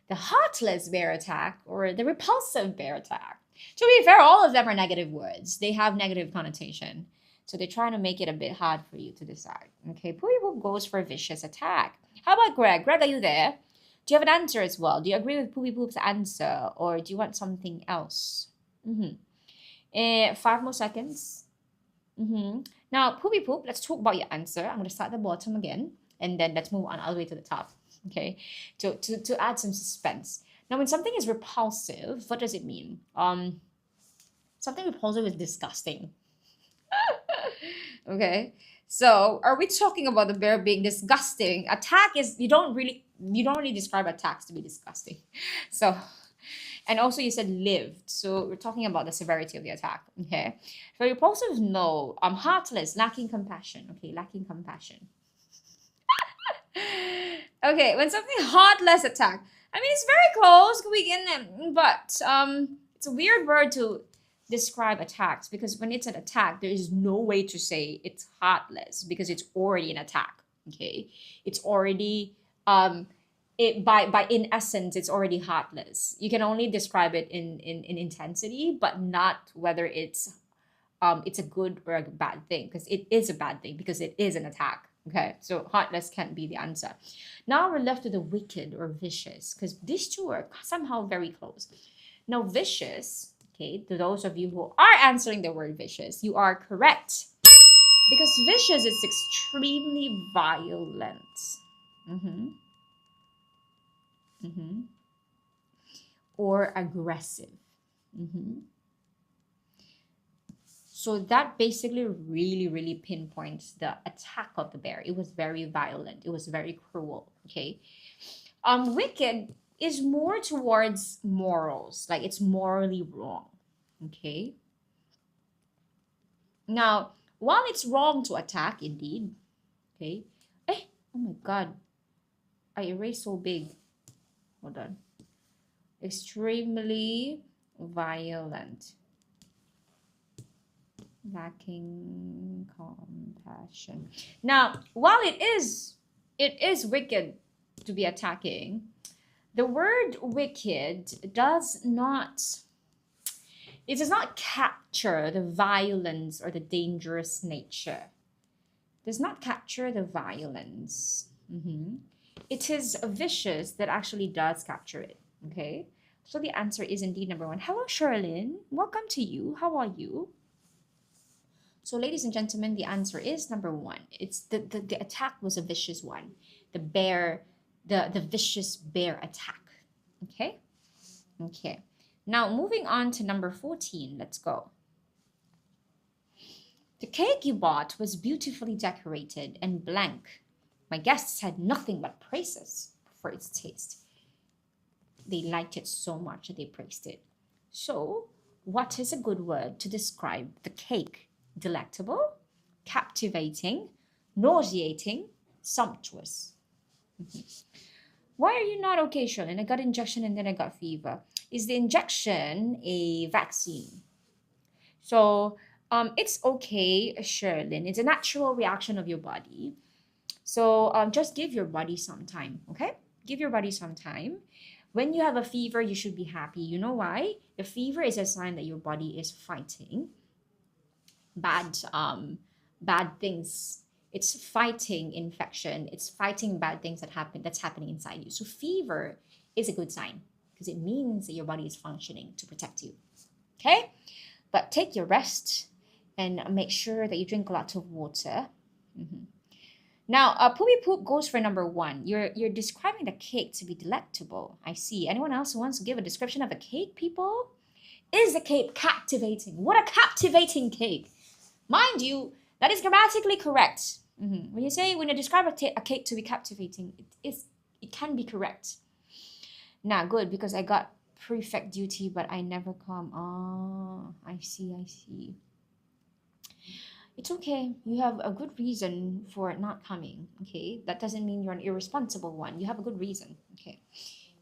the heartless bear attack, or the repulsive bear attack? To be fair, all of them are negative words. They have negative connotation. So they're trying to make it a bit hard for you to decide. Okay, Poopy Poop goes for vicious attack. How about Greg? Greg, are you there? Do you have an answer as well? Do you agree with Poopy Poop's answer or do you want something else? 5 more seconds. Now, Poopy Poop, let's talk about your answer. I'm going to start at the bottom again and then let's move on all the way to the top. Okay, to add some suspense. Now, when something is repulsive, what does it mean? Something repulsive is disgusting. Okay, so are we talking about the bear being disgusting? Attack is, you don't really describe attacks to be disgusting. So, and also you said lived, so we're talking about the severity of the attack. Okay, so repulsive, no. Heartless, lacking compassion. Okay, lacking compassion. Okay, when something heartless attack, I mean it's very close, but it's a weird word to describe attacks, because when it's an attack, there is no way to say it's heartless because it's already an attack. Okay, it's already it by in essence it's already heartless. You can only describe it in intensity, but not whether it's a good or a bad thing, because it is a bad thing because it is an attack. Okay, so heartless can't be the answer. Now we're left with the wicked or vicious, because these two are somehow very close. Now vicious, okay, to those of you who are answering the word vicious, you are correct, because vicious is extremely violent. Or aggressive. So that basically really pinpoints the attack of the bear. It was very violent. It was very cruel. Okay. Wicked is more towards morals, like it's morally wrong. Okay. Now, while it's wrong to attack, indeed. Okay. Oh my God. I erased so big. Hold on. Extremely violent. Lacking compassion. Now, while it is wicked to be attacking, the word wicked does not capture the violence or the dangerous nature. Does not capture the violence. It is vicious that actually does capture it. Okay, so the answer is indeed number one. Hello, Sherlyn. Welcome to you. How are you? So, ladies and gentlemen, the answer is number one. It's the attack was a vicious one. The vicious bear attack. Okay? Okay. Now, moving on to number 14. Let's go. The cake you bought was beautifully decorated and blank. My guests had nothing but praises for its taste. They liked it so much that they praised it. So, what is a good word to describe the cake? Delectable, captivating, nauseating, sumptuous. Why are you not okay, Sherlyn? I got injection and then I got fever. Is the injection a vaccine? So it's okay, Sherlyn. It's a natural reaction of your body. So just give your body some time, okay? Give your body some time. When you have a fever, you should be happy. You know why? The fever is a sign that your body is fighting bad things. It's fighting infection. It's fighting bad things that's happening inside you. So fever is a good sign because it means that your body is functioning to protect you. Okay? But take your rest and make sure that you drink lots of water. Now, poopy poop goes for number one. You're describing the cake to be delectable. I see. Anyone else who wants to give a description of a cake, people? Is the cake captivating? What a captivating cake! Mind you, that is grammatically correct. When you describe a cake to be captivating, it can be correct. Now, good, because I got prefect duty, but I never come. I see. It's okay. You have a good reason for not coming. Okay, that doesn't mean you're an irresponsible one. You have a good reason. Okay,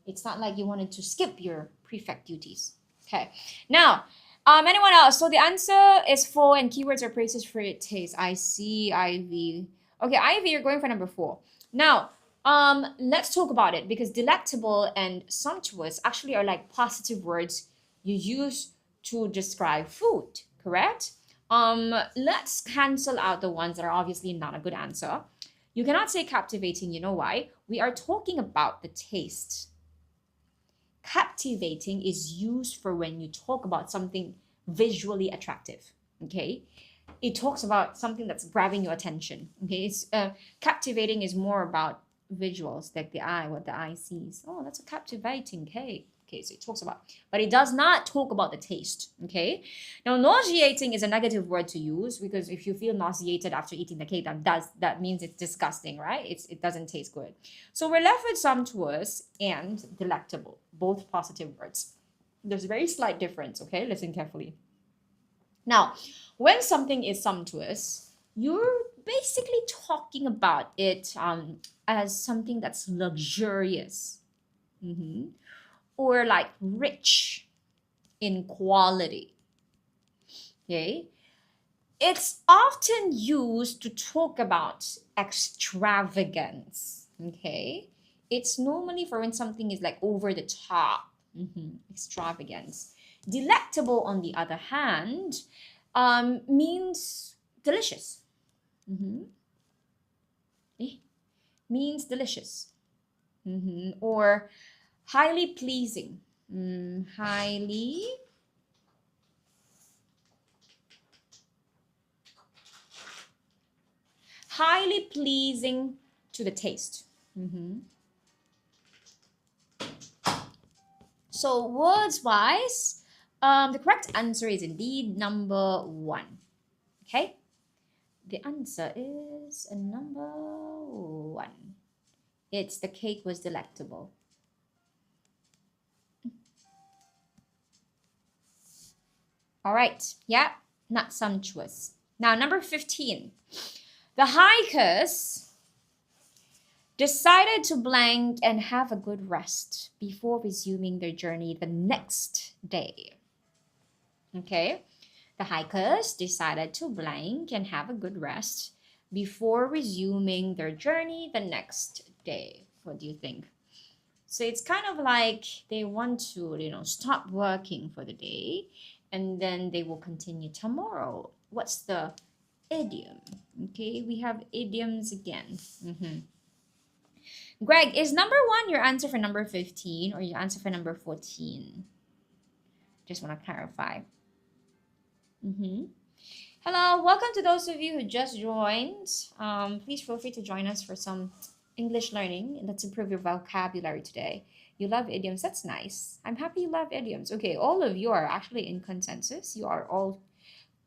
it's not like you wanted to skip your prefect duties. Okay, now. Anyone else? So the answer is full and keywords are praises for its taste. I see, Ivy. Okay, Ivy, you're going for number 4. Now, let's talk about it, because delectable and sumptuous actually are like positive words you use to describe food, correct? Let's cancel out the ones that are obviously not a good answer. You cannot say captivating. You know why? We are talking about the taste. Captivating is used for when you talk about something visually attractive. Okay, it talks about something that's grabbing your attention. Okay, it's captivating is more about visuals, like the eye, what the eye sees. Oh, that's a captivating cake. Okay, so it talks about, but it does not talk about the taste. Okay, now nauseating is a negative word to use, because if you feel nauseated after eating the cake, that means it's disgusting, right? It doesn't taste good. So we're left with sumptuous and delectable, both positive words. There's a very slight difference. Okay, listen carefully. Now, when something is sumptuous, you're basically talking about it as something that's luxurious. Or like rich in quality. Okay. It's often used to talk about extravagance. Okay. It's normally for when something is like over the top. Extravagance. Delectable, on the other hand, means delicious. Means delicious. Or highly pleasing. Highly pleasing to the taste. So words wise, the correct answer is indeed number 1. Okay, the answer is number 1. It's the cake was delectable. All right, yeah, not sumptuous. Now number 15. The hikers decided to blank and have a good rest before resuming their journey the next day. Okay, the hikers decided to blank and have a good rest before resuming their journey the next day. What do you think? So it's kind of like they want to, stop working for the day and then they will continue tomorrow. What's the idiom? Okay, we have idioms again. Greg, is number 1 your answer for number 15 or your answer for number 14? Just want to clarify. Hello, welcome to those of you who just joined. Please feel free to join us for some English learning and let's improve your vocabulary today. You love idioms, that's nice. I'm happy you love idioms. Okay, all of you are actually in consensus. You are all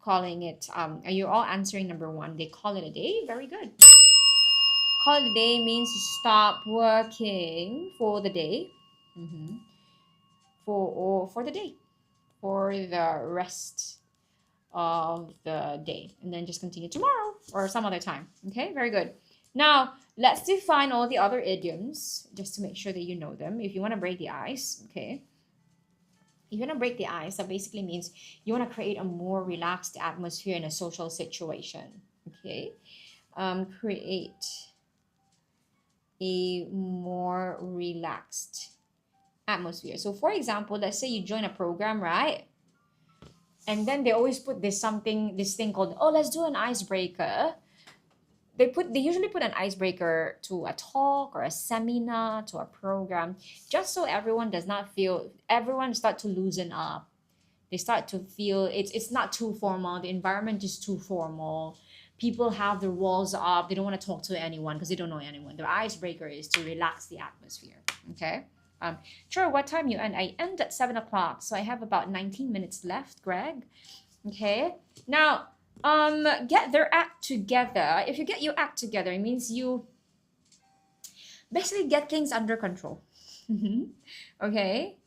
calling it, you're all answering number 1. They call it a day. Very good. Call it a day means stop working for the day. For the day. For the rest of the day. And then just continue tomorrow or some other time. Okay, very good. Now, let's define all the other idioms just to make sure that you know them. If you want to break the ice, okay. If you want to break the ice, that basically means you want to create a more relaxed atmosphere in a social situation. Okay. Create a more relaxed atmosphere. So for example, let's say you join a program, right? And then they always put this thing called, oh, let's do an icebreaker. They usually put an icebreaker to a talk or a seminar, to a program, just so everyone start to loosen up. They start to feel it's not too formal. The environment is too formal. People have their walls up. They don't want to talk to anyone because they don't know anyone. The icebreaker is to relax the atmosphere. Okay. Sure, what time you end? I end at 7 o'clock. So I have about 19 minutes left, Greg. Okay. Now, get their act together. If you get your act together, it means you basically get things under control. Okay.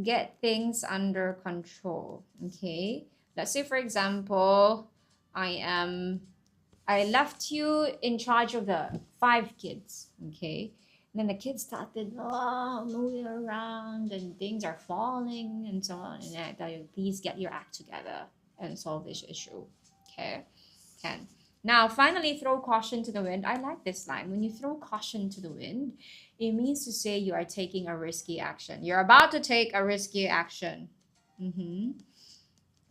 Get things under control. Okay. Let's say, for example, I left you in charge of the 5 kids. Okay. And then the kids started moving around and things are falling and so on. And I tell you, please get your act together and solve this issue. Okay. 10. Now, finally, throw caution to the wind. I like this line. When you throw caution to the wind, it means to say you are taking a risky action. You're about to take a risky action.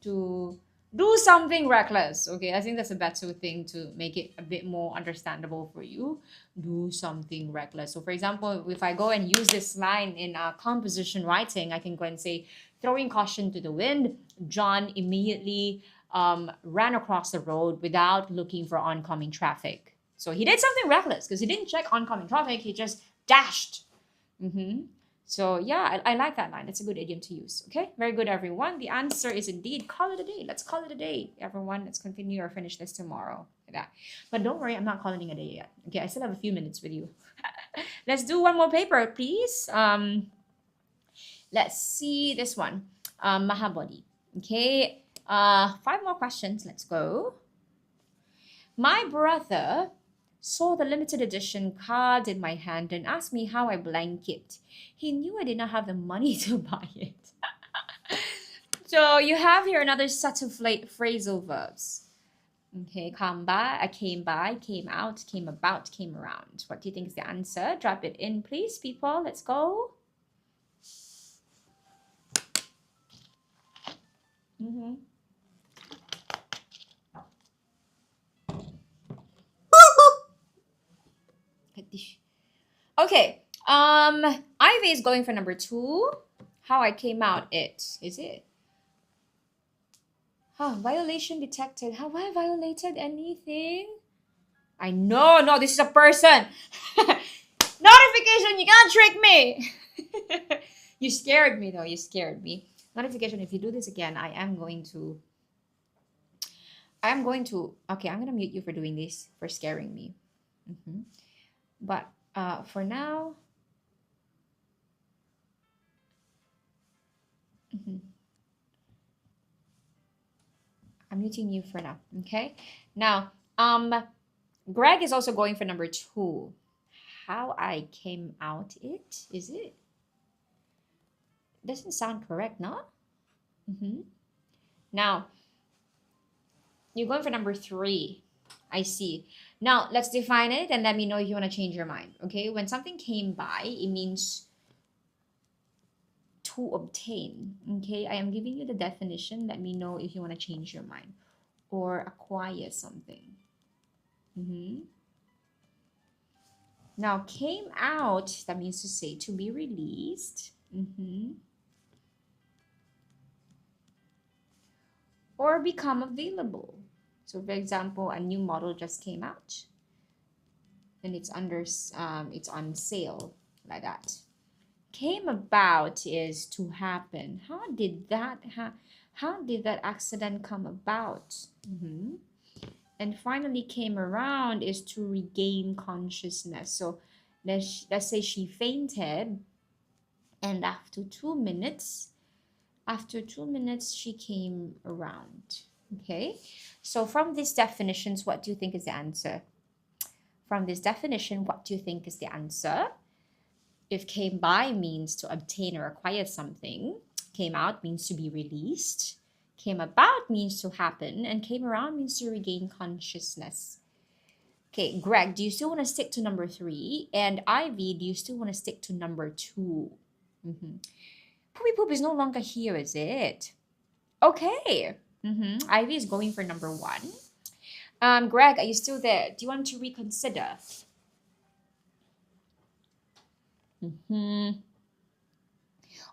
To do something reckless. Okay, I think that's a better thing to make it a bit more understandable for you. Do something reckless. So for example, if I go and use this line in composition writing, I can go and say, throwing caution to the wind, John immediately ran across the road without looking for oncoming traffic. So he did something reckless because he didn't check oncoming traffic. He just dashed. So yeah, I like that line. It's a good idiom to use. Okay, very good, everyone. The answer is indeed call it a day. Let's call it a day, everyone. Let's continue or finish this tomorrow. Like that. But don't worry, I'm not calling it a day yet. Okay, I still have a few minutes with you. Let's do one more paper, please. Let's see this one. Mahabodhi. Okay, 5 more questions. Let's go. My brother saw the limited edition card in my hand and asked me how I blank it. He knew I did not have the money to buy it. So you have here another set of phrasal verbs. Okay, come by, came out, came about, came around. What do you think is the answer? Drop it in, please, people. Let's go. Okay. Ivy is going for number 2. How I came out it. Is it? Violation detected. Have I violated anything? I know. No, this is a person. Notification, you can't trick me. You scared me though. You scared me. Notification, if you do this again, okay, I'm going to mute you for doing this, for scaring me. But for now, I'm muting you for now. Okay. Now, Greg is also going for number 2. How I came out it, is it? Doesn't sound correct, no? Now, you're going for number 3. I see. Now, let's define it and let me know if you want to change your mind. Okay, when something came by, it means to obtain. Okay, I am giving you the definition. Let me know if you want to change your mind or acquire something. Now, came out, that means to say to be released. Or become available. So, for example, a new model just came out and it's on sale, like that. Came about is to happen. How did that accident come about? And finally, came around is to regain consciousness. So let's say she fainted, and after 2 minutes she came around. Okay, so from these definitions, what do you think is the answer? From this definition, what do you think is the answer? If came by means to obtain or acquire something, came out means to be released, came about means to happen, and came around means to regain consciousness. Okay, Greg, do you still want to stick to number 3? And Ivy, do you still want to stick to number 2? Poopy Poop is no longer here, is it? Okay. Ivy is going for number 1. Greg, are you still there? Do you want to reconsider?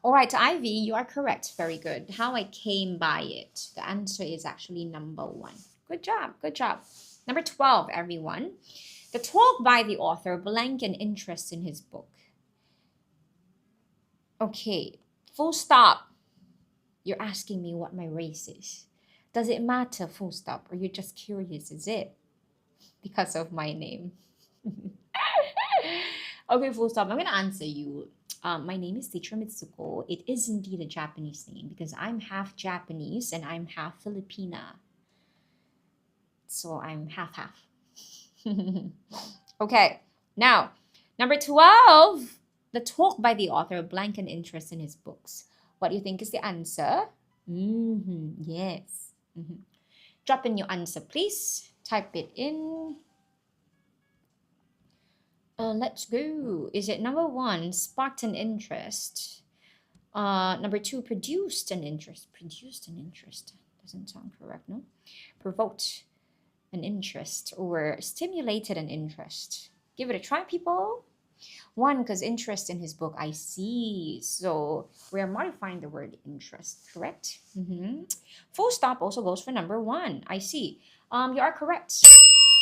All right, Ivy, you are correct. Very good. How I came by it. The answer is actually number 1. Good job. Good job. Number 12, everyone. The talk by the author, blank an interest in his book. Okay, full stop. You're asking me what my race is. Does it matter, full stop? Or you're just curious, is it? Because of my name. Okay, full stop. I'm going to answer you. My name is Teacher Mitsuko. It is indeed a Japanese name because I'm half Japanese and I'm half Filipina. So I'm half-half. Okay, now, number 12, the talk by the author, blank an interest in his books. What do you think is the answer? Yes. Drop in your answer, please. Type it in. Let's go. Is it number 1, sparked an interest? Number 2, produced an interest. Produced an interest. Doesn't sound correct, no? Provoked an interest or stimulated an interest. Give it a try, people. 1, because interest in his book. I see. So we are modifying the word interest, correct? Full stop also goes for number 1. I see. You are correct.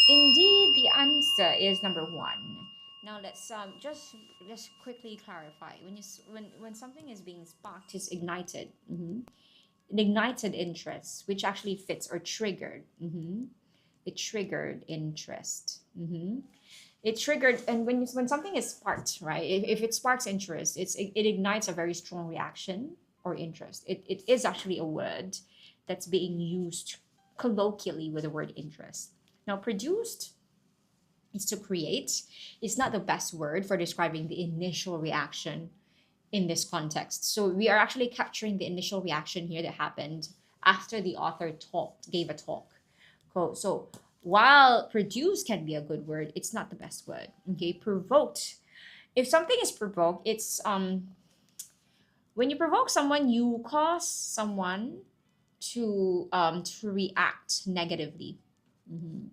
Indeed, the answer is number 1. Now let's just quickly clarify. When something is being sparked, it's ignited. An ignited interest, which actually fits, or triggered. It triggered interest. It triggered, and when something is sparked, right? If it sparks interest, it ignites a very strong reaction or interest. It is actually a word that's being used colloquially with the word interest. Now, produced is to create. It's not the best word for describing the initial reaction in this context. So we are actually capturing the initial reaction here that happened after the author gave a talk. Cool. So while produce can be a good word, it's not the best word. Okay, provoked. If something is provoked, it's when you provoke someone, you cause someone to react negatively, Mhm.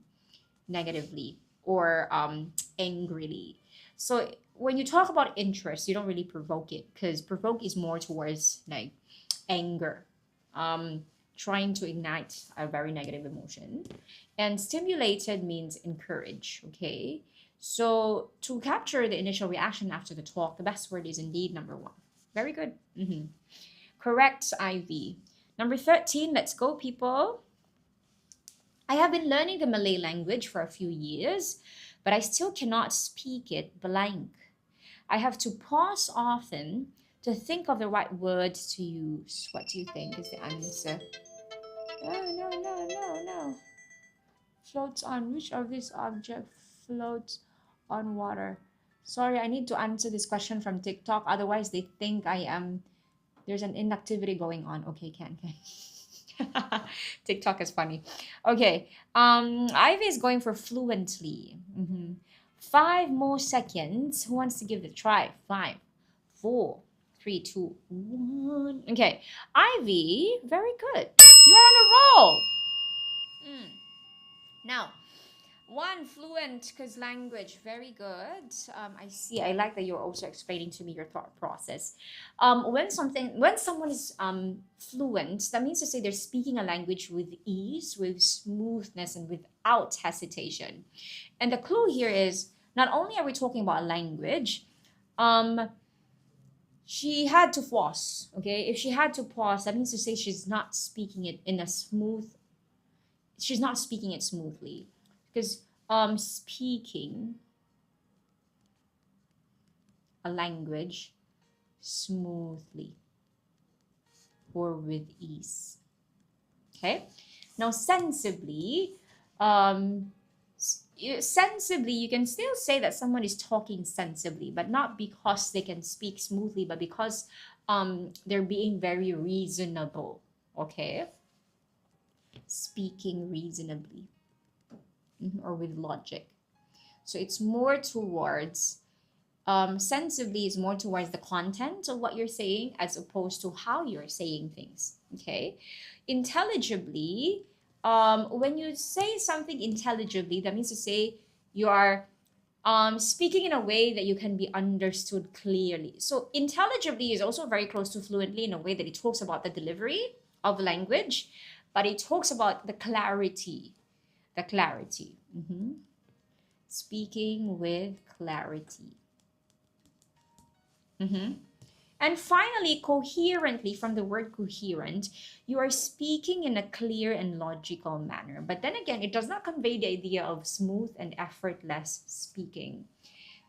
negatively or angrily. So when you talk about interest, you don't really provoke it because provoke is more towards like anger, trying to ignite a very negative emotion. And stimulated means encourage, okay? So to capture the initial reaction after the talk, the best word is indeed number one. Very good. Correct, Ivy. Number 13, let's go, people. I have been learning the Malay language for a few years, but I still cannot speak it blank. I have to pause often to think of the right words to use. What do you think is the answer? Oh, no, no, no, no. Floats on. Which of these objects floats on water? Sorry, I need to answer this question from TikTok. Otherwise, they think there's an inactivity going on. Okay, can. TikTok is funny. Okay. Ivy is going for fluently. 5 more seconds. Who wants to give it a try? 5, 4, 3, 2, 1. Okay. Ivy, very good. You are on a roll. Now, one, fluent because language, very good. I see. I like that you're also explaining to me your thought process. When someone is fluent, that means to say they're speaking a language with ease, with smoothness, and without hesitation. And the clue here is not only are we talking about a language, she had to pause. Okay, if she had to pause, that means to say she's not speaking it in a smooth. She's not speaking it smoothly because speaking a language smoothly or with ease. Okay, now sensibly, sensibly you can still say that someone is talking sensibly, but not because they can speak smoothly, but because they're being very reasonable. Okay, speaking reasonably or with logic. So it's more towards sensibly is more towards the content of what you're saying as opposed to how you're saying things. Okay, intelligibly, when you say something intelligibly, that means to say you are speaking in a way that you can be understood clearly. So intelligibly is also very close to fluently in a way that it talks about the delivery of language, but it talks about the clarity. Speaking with clarity. And finally, coherently, from the word coherent, you are speaking in a clear and logical manner. But then again, it does not convey the idea of smooth and effortless speaking,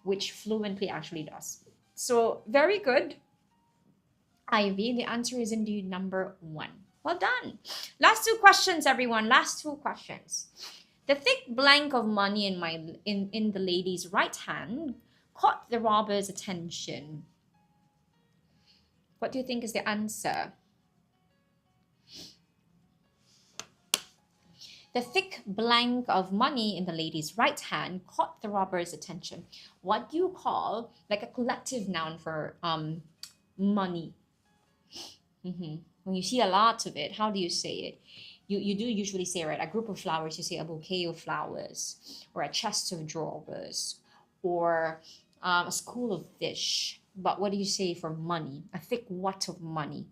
which fluently actually does. So very good, Ivy. The answer is indeed number 1. Well done. Last 2 questions, everyone. Last 2 questions. The thick blank of money in the lady's right hand caught the robber's attention. What do you think is the answer? The thick blank of money in the lady's right hand caught the robber's attention. What do you call like a collective noun for money? When you see a lot of it, how do you say it? You do usually say, right, a group of flowers, you say a bouquet of flowers, or a chest of drawers, or a school of fish. But what do you say for money? A thick what of money?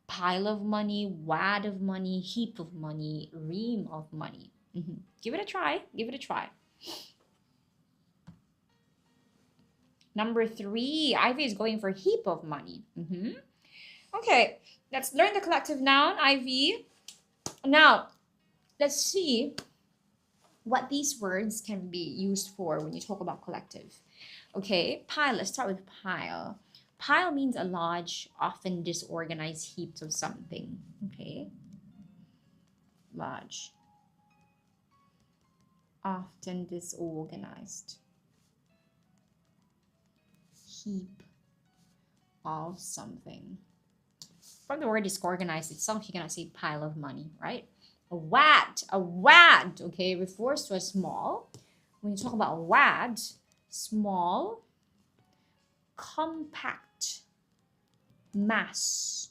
Pile of money, wad of money, heap of money, ream of money. Give it a try. Give it a try. Number 3, Ivy is going for heap of money. Okay, let's learn the collective noun, Ivy. Now, let's see what these words can be used for when you talk about collective. Okay, pile. Let's start with pile. Pile means a large, often disorganized heap of something. Okay, large, often disorganized heap of something. From the word disorganized itself, you cannot say pile of money, right? A wad, okay, refers to a small. When you talk about a wad, small, compact mass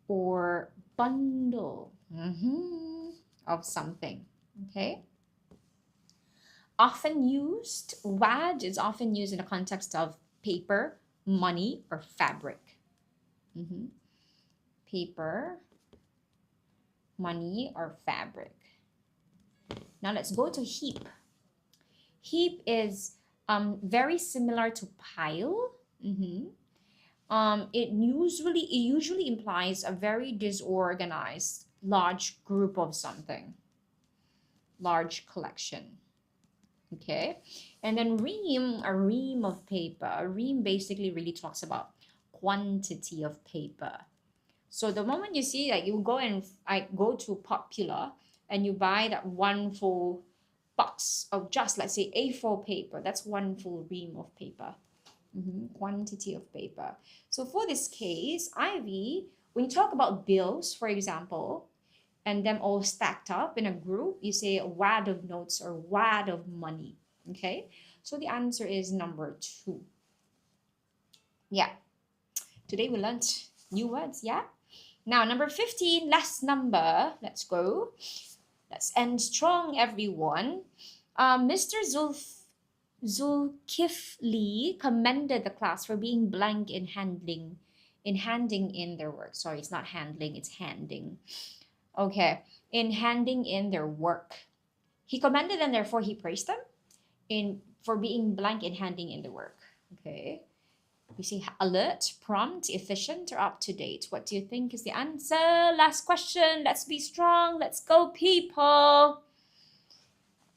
or bundle of something, okay? Often used, wad is often used in the context of paper, money, or fabric. Paper, money, or fabric. Now let's go to heap. Heap is very similar to pile. It usually implies a very disorganized, large group of something, large collection. Okay, and then ream, a ream of paper. A ream basically really talks about quantity of paper. So the moment you see that you go and go to Popular and you buy that one full box of just, let's say, A4 paper, that's one full ream of paper. Quantity of paper. So for this case, Ivy, when you talk about bills, for example, and them all stacked up in a group, you say a wad of notes or wad of money. Okay, so the answer is number 2. Yeah, today we learned new words. Yeah, now number 15, last number. Let's go. Let's end strong, everyone. Mr. Zulkifli commended the class for being blank in handing in their work. Sorry, it's not handling, it's handing. Okay, in handing in their work. He commended them, therefore he praised them for being blank in handing in the work. Okay, we see alert, prompt, efficient, or up to date. What do you think is the answer? Last question. Let's be strong. Let's go, people.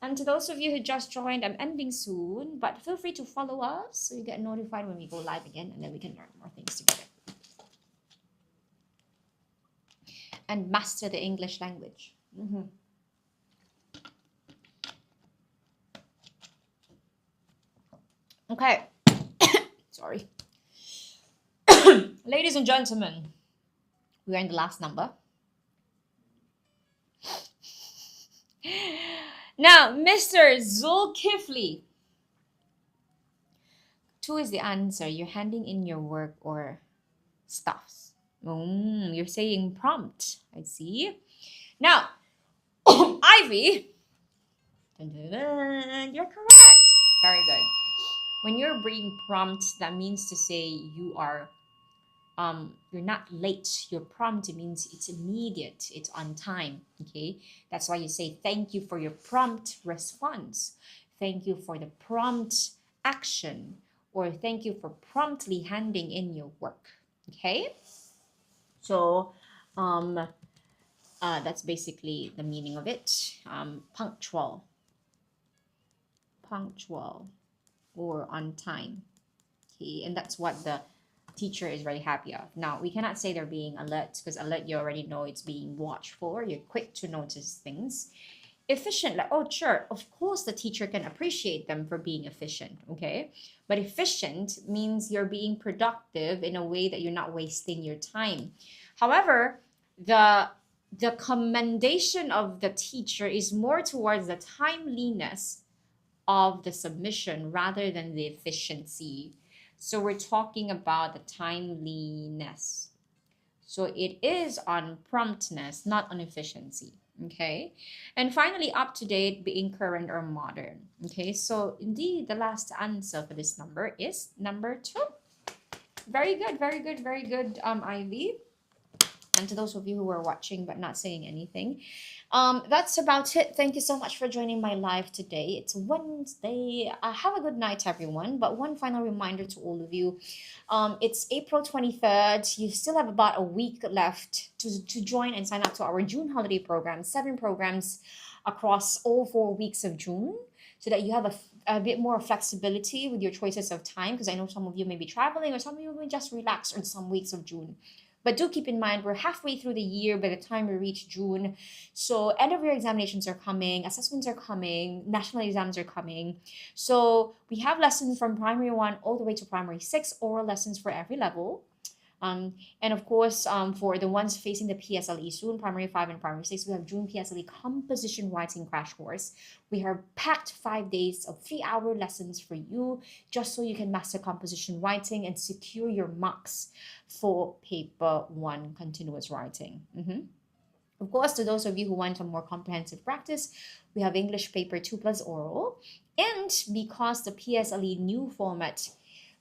And to those of you who just joined, I'm ending soon, but feel free to follow us so you get notified when we go live again, and then we can learn more things together and master the English language. Okay. Sorry. Ladies and gentlemen, we are in the last number. Now, Mr. Zulkifli. 2 is the answer. You're handing in your work or stuffs. You're saying prompt. I see. Now, Ivy. You're correct. Very good. When you're being prompt, that means to say you are you're not late. You're prompt. It means it's immediate. It's on time. Okay, that's why you say thank you for your prompt response. Thank you for the prompt action, or thank you for promptly handing in your work. Okay, so that's basically the meaning of it. Punctual or on time. Okay, and that's what the teacher is very happy of. Now, we cannot say they're being alert, because alert, you already know it's being watchful. You're quick to notice things. Efficient, like, oh, sure, of course the teacher can appreciate them for being efficient, okay? But efficient means you're being productive in a way that you're not wasting your time. However, the commendation of the teacher is more towards the timeliness of the submission rather than the efficiency. So we're talking about the timeliness. So it is on promptness, not on efficiency. Okay. And finally, up to date, being current or modern. Okay. So indeed, the last answer for this number is number 2. Very good, very good, very good, Ivy. And to those of you who are watching but not saying anything, that's about it. Thank you so much for joining my live today. It's Wednesday. Have a good night, everyone. But one final reminder to all of you. It's April 23rd. You still have about a week left to join and sign up to our June holiday program. 7 programs across all 4 weeks of June, so that you have a bit more flexibility with your choices of time, because I know some of you may be traveling or some of you may just relax in some weeks of June. But do keep in mind, we're halfway through the year by the time we reach June. So end of year examinations are coming, assessments are coming, national exams are coming. So we have lessons from primary 1 all the way to primary 6, oral lessons for every level. And of course, for the ones facing the PSLE soon, primary 5 and primary 6, we have June PSLE composition writing crash course. We have packed 5 days of 3-hour lessons for you, just so you can master composition writing and secure your marks for paper 1 continuous writing. Of course, to those of you who want a more comprehensive practice, we have English paper 2 plus oral. And because the PSLE new format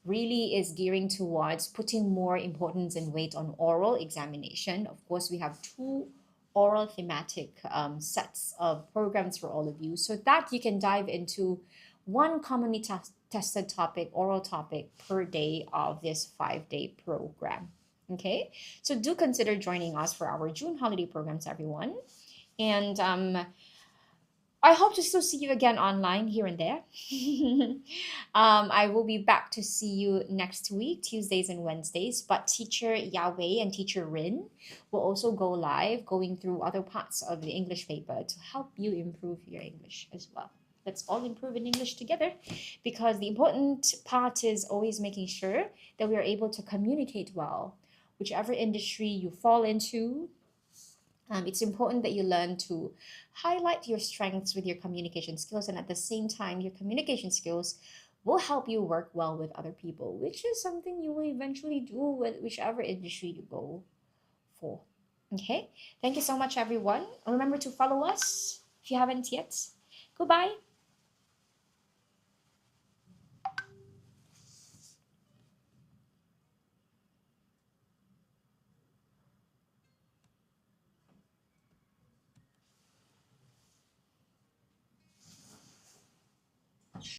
really is gearing towards putting more importance and weight on oral examination, of course, we have 2 oral thematic sets of programs for all of you, so that you can dive into one commonly tested topic, oral topic per day of this 5-day program. Okay, so do consider joining us for our June holiday programs, everyone. And I hope to still see you again online here and there. I will be back to see you next week, Tuesdays and Wednesdays. But teacher Yahweh and teacher Rin will also go live, going through other parts of the English paper to help you improve your English as well. Let's all improve in English together, because the important part is always making sure that we are able to communicate well. Whichever industry you fall into, it's important that you learn to highlight your strengths with your communication skills, and at the same time, your communication skills will help you work well with other people, which is something you will eventually do with whichever industry you go for. Okay, thank you so much, everyone. Remember to follow us if you haven't yet. Goodbye.